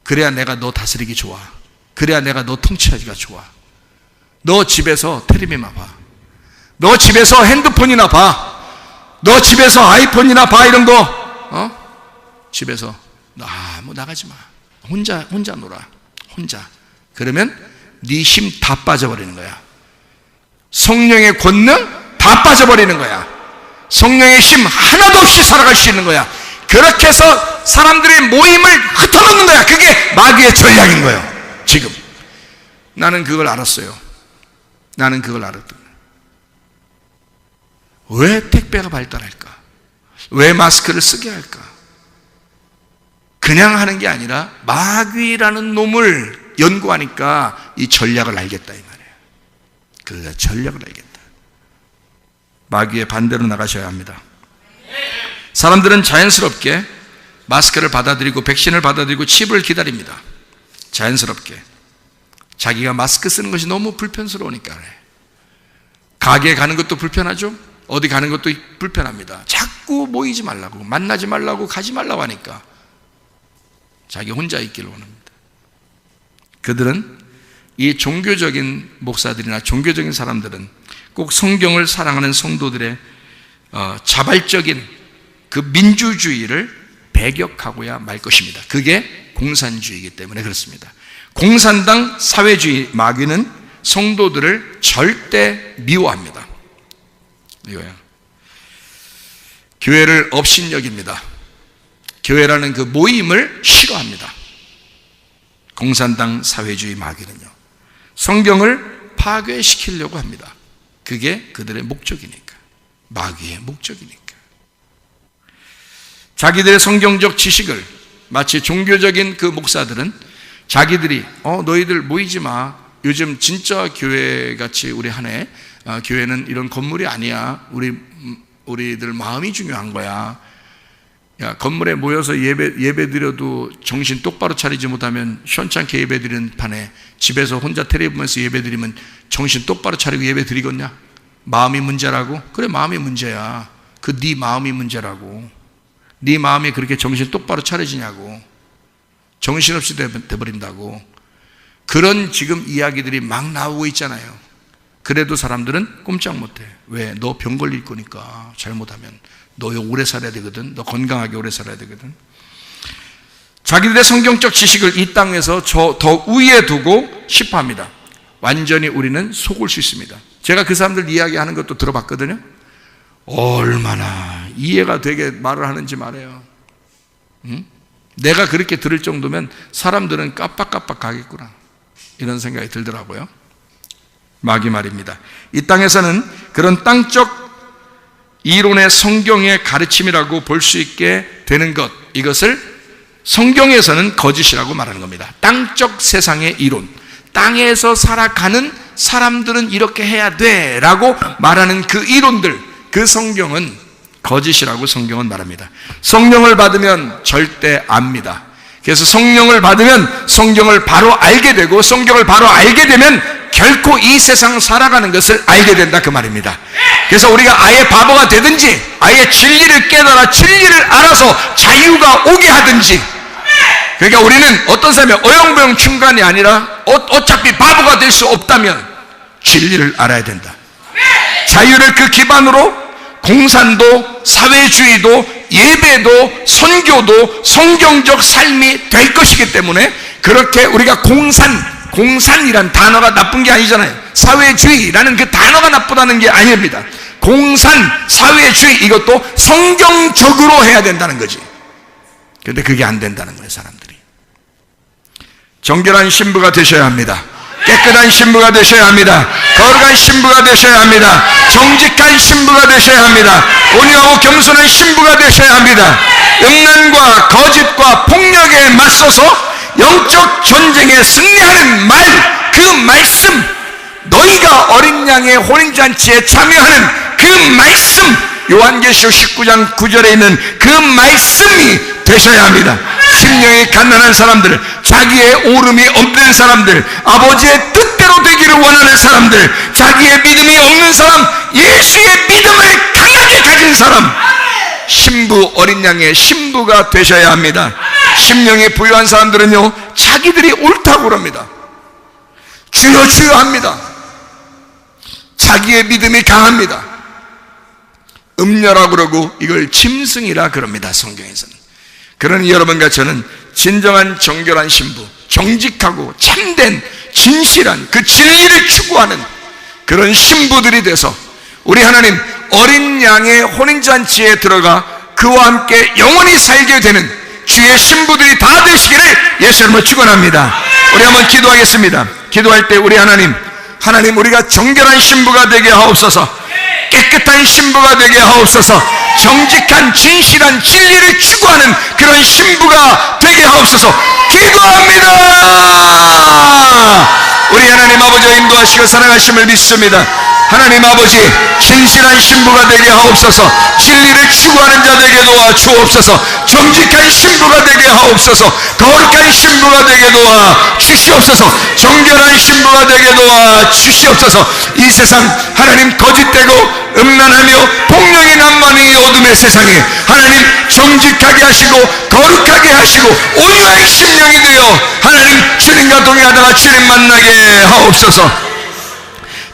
그래야 내가 너 다스리기 좋아. 그래야 내가 너 통치하기가 좋아. 너 집에서 텔레비만 봐. 너 집에서 핸드폰이나 봐. 너 집에서 아이폰이나 봐. 이런 거 집에서 뭐 나가지 마. 혼자 놀아. 혼자. 그러면 네 힘 다 빠져버리는 거야. 성령의 권능 다 빠져버리는 거야. 성령의 힘 하나도 없이 살아갈 수 있는 거야. 그렇게 해서 사람들의 모임을 흩어놓는 거야. 그게 마귀의 전략인 거예요. 지금 나는 그걸 알았어요. 나는 그걸 알았던 거예요. 왜 택배가 발달할까? 왜 마스크를 쓰게 할까? 그냥 하는 게 아니라 마귀라는 놈을 연구하니까 이 전략을 알겠다 이 말이에요. 그 전략을 알겠다. 마귀의 반대로 나가셔야 합니다. 사람들은 자연스럽게 마스크를 받아들이고 백신을 받아들이고 칩을 기다립니다. 자연스럽게. 자기가 마스크 쓰는 것이 너무 불편스러우니까 그래. 가게 가는 것도 불편하죠? 어디 가는 것도 불편합니다. 자꾸 모이지 말라고, 만나지 말라고, 가지 말라고 하니까 자기 혼자 있기를 원합니다. 그들은 이 종교적인 목사들이나 종교적인 사람들은 꼭 성경을 사랑하는 성도들의 자발적인 그 민주주의를 배격하고야 말 것입니다. 그게 공산주의이기 때문에 그렇습니다. 공산당 사회주의 마귀는 성도들을 절대 미워합니다. 이거예요. 교회를 업신여깁니다. 교회라는 그 모임을 싫어합니다. 공산당 사회주의 마귀는요. 성경을 파괴시키려고 합니다. 그게 그들의 목적이니까. 마귀의 목적이니까. 자기들의 성경적 지식을 마치 종교적인 그 목사들은 자기들이 너희들 모이지 마. 요즘 진짜 교회같이 우리 한해 교회는 이런 건물이 아니야. 우리들 마음이 중요한 거야. 야, 건물에 모여서 예배 드려도 정신 똑바로 차리지 못하면 시원찮게 예배 드리는 판에 집에서 혼자 텔레비 보면서 예배 드리면 정신 똑바로 차리고 예배 드리겠냐? 마음이 문제라고? 그래, 마음이 문제야. 그 네 마음이 문제라고. 네 마음이 그렇게 정신 똑바로 차려지냐고. 정신없이 돼버린다고. 그런 지금 이야기들이 막 나오고 있잖아요. 그래도 사람들은 꼼짝 못해. 왜? 너 병 걸릴 거니까 잘못하면. 너 오래 살아야 되거든. 너 건강하게 오래 살아야 되거든. 자기들의 성경적 지식을 이 땅에서 더 위에 두고 싶어합니다. 완전히 우리는 속을 수 있습니다. 제가 그 사람들 이야기하는 것도 들어봤거든요. 얼마나 이해가 되게 말을 하는지 말해요. 응? 내가 그렇게 들을 정도면 사람들은 깜빡깜빡 가겠구나, 이런 생각이 들더라고요. 마귀 말입니다. 이 땅에서는 그런 땅적 이론의 성경의 가르침이라고 볼 수 있게 되는 것, 이것을 성경에서는 거짓이라고 말하는 겁니다. 땅적 세상의 이론, 땅에서 살아가는 사람들은 이렇게 해야 돼 라고 말하는 그 이론들, 그 성경은 거짓이라고 성경은 말합니다. 성령을 받으면 절대 압니다. 그래서 성령을 받으면 성경을 바로 알게 되고, 성경을 바로 알게 되면 결코 이 세상 살아가는 것을 알게 된다, 그 말입니다. 그래서 우리가 아예 바보가 되든지, 아예 진리를 깨달아 진리를 알아서 자유가 오게 하든지, 그러니까 우리는 어떤 사람이 어영부영 중간이 아니라 어차피 바보가 될 수 없다면 진리를 알아야 된다. 자유를 그 기반으로 공산도, 사회주의도, 예배도, 선교도 성경적 삶이 될 것이기 때문에, 그렇게 우리가 공산이란 단어가 나쁜 게 아니잖아요. 사회주의라는 그 단어가 나쁘다는 게 아닙니다. 공산, 사회주의, 이것도 성경적으로 해야 된다는 거지. 그런데 그게 안 된다는 거예요, 사람들이. 정결한 신부가 되셔야 합니다. 깨끗한 신부가 되셔야 합니다. 거룩한 신부가 되셔야 합니다. 정직한 신부가 되셔야 합니다. 온유하고 겸손한 신부가 되셔야 합니다. 음란과 거짓과 폭력에 맞서서 영적 전쟁에 승리하는 말, 그 말씀, 너희가 어린 양의 혼인잔치에 참여하는 그 말씀, 요한계시록 19장 9절에 있는 그 말씀이 되셔야 합니다. 심령이 가난한 사람들, 자기의 오름이 없는 사람들, 아버지의 뜻대로 되기를 원하는 사람들, 자기의 믿음이 없는 사람, 예수의 믿음을 강하게 가진 사람, 신부, 어린 양의 신부가 되셔야 합니다. 심령이 부유한 사람들은요, 자기들이 옳다고 그럽니다. 주여 주여 합니다. 자기의 믿음이 강합니다. 음녀라고 그러고 이걸 짐승이라 그럽니다, 성경에서는. 그러니 여러분과 저는 진정한 정결한 신부, 정직하고 참된 진실한 그 진리를 추구하는 그런 신부들이 돼서 우리 하나님 어린 양의 혼인잔치에 들어가 그와 함께 영원히 살게 되는 주의 신부들이 다 되시기를 예수 이름으로 축원합니다. 우리 한번 기도하겠습니다. 기도할 때 우리 하나님 우리가 정결한 신부가 되게 하옵소서, 깨끗한 신부가 되게 하옵소서, 정직한 진실한 진리를 추구하는 그런 신부가 되게 하옵소서. 기도합니다. 우리 하나님 아버지가 인도하시고 사랑하심을 믿습니다. 하나님 아버지, 진실한 신부가 되게 하옵소서, 진리를 추구하는 자 되게 도와 주옵소서, 정직한 신부가 되게 하옵소서, 거룩한 신부가 되게 도와 주시옵소서, 정결한 신부가 되게 도와 주시옵소서. 이 세상 하나님 거짓되고 음란하며 폭력이 난무하는 이 어둠의 세상에 하나님 정직하게 하시고 거룩하게 하시고 온유한 심령이 되어 하나님 주님과 동행하다가 주님 만나게 하옵소서.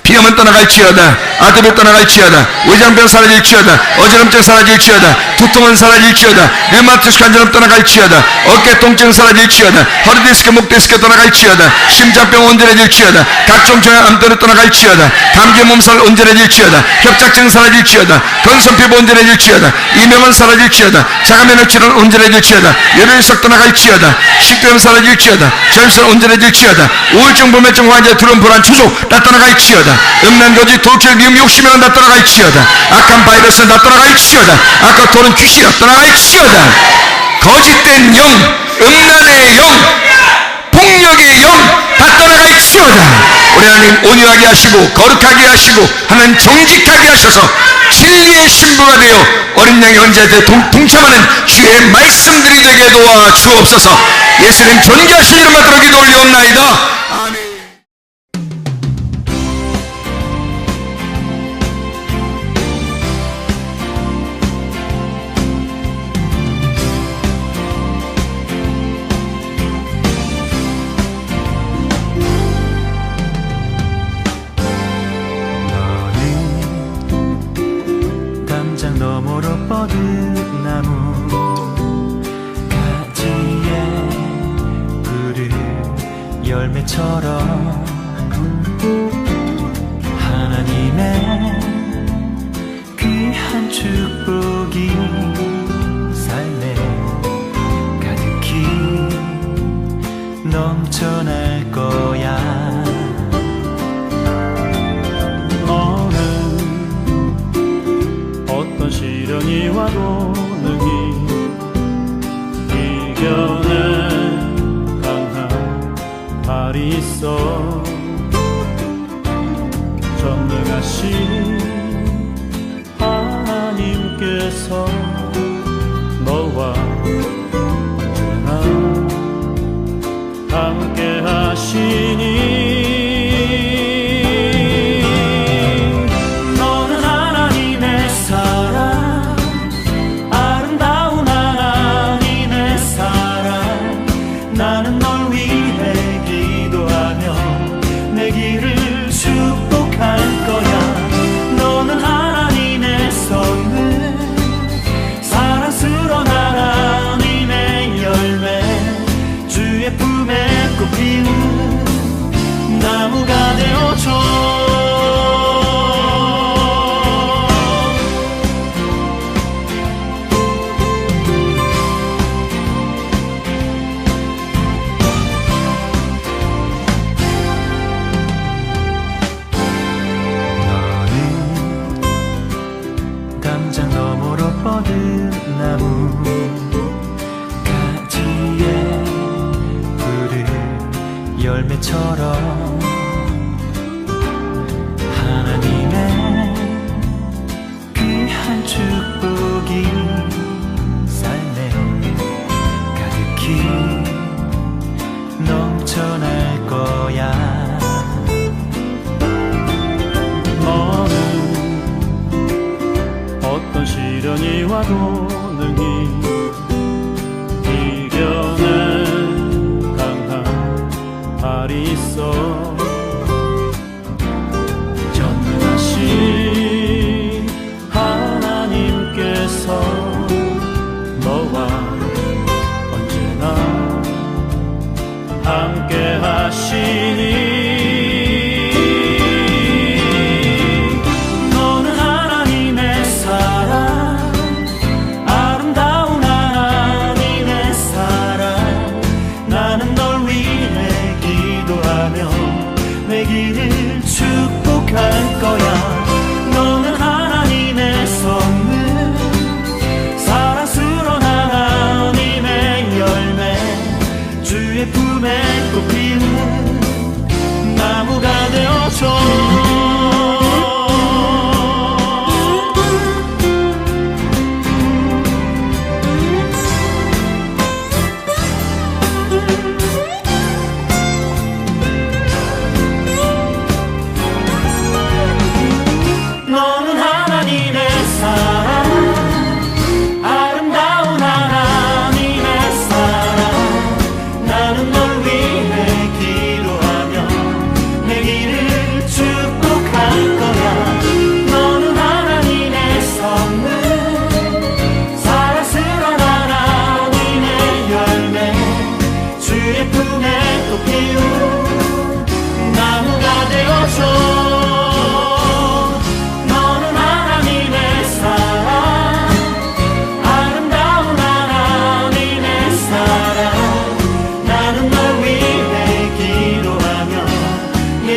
비염은 떠나갈지어다, 아들이 떠나갈지어다, 외장병 사라질지어다, 어지럼증 사라질지어다, 두통은 사라질지어다, 류마티스 관절염 떠나갈지어다, 어깨 통증 사라질지어다, 허리디스크, 목디스크 떠나갈지어다, 심장병 온전해질지어다, 각종 종양암들이 떠나갈지어다, 감기 몸살 온전해질지어다, 협착증 사라질지어다, 건선피부 온전해질지어다, 이명은 사라질지어다, 자가면역질환 온전해질지어다, 뇌혈석 떠나갈지어다, 식도염 사라질지어다, 절선 온전해질지어다, 우울증, 불면증 환자, 두려움, 불안, 추조 다 떠나갈지어다, 음란, 거짓, 돌출, 미움, 욕심이란 다 떠나갈지어다, 악한 바이러스는 다 떠나갈지어다, 악한 토는 귀신이 다 떠나갈지어다, 거짓된 영, 음란의 영, 폭력의 영 다 떠나갈지어다. 우리 하나님 온유하게 하시고 거룩하게 하시고 하나님 정직하게 하셔서 진리의 신부가 되어 어린 양의 헌자에 동참하는 주의 말씀들이 되게 도와 주옵소서. 예수님 존귀하신 이름 받들어 기도 올리옵나이다. 아멘. 너머로 뻗은 나무 가지에 푸른 열매처럼 하나님의 귀한 축복이 삶에 가득히 넘쳐날 거야. 너는 어떤 시련이 와도 능히 이겨낸 강한 발이 있어. 전능하신 하나님께서 너와 언제나 함께 하시니 너는 하나님의 사랑, 아름다운 하나님의 사랑. 나는 널 위해 기도하며 내 길을 축복할 거야. 너는 하나님의 선물, 사랑스러운 하나님의 열매, 주의 품에 꽃피는 나무가 되어줘. 담장 너머로 뻗은 나무 가지에 푸른 열매처럼 하나님의 귀한 축복이 삶에 가득히 넘쳐날 거야. 어떤 시련이 와도 능히 이겨낸 강한 발이 있어. 전능하신 하나님께서 너와 언제나 함께 하시니 내 길을 축복할 거야. 너는 하나님의 선물, 사랑스러운 하나님의 열매, 주의 품에 꽃피는 나무가 되어줘.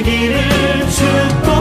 길을 축복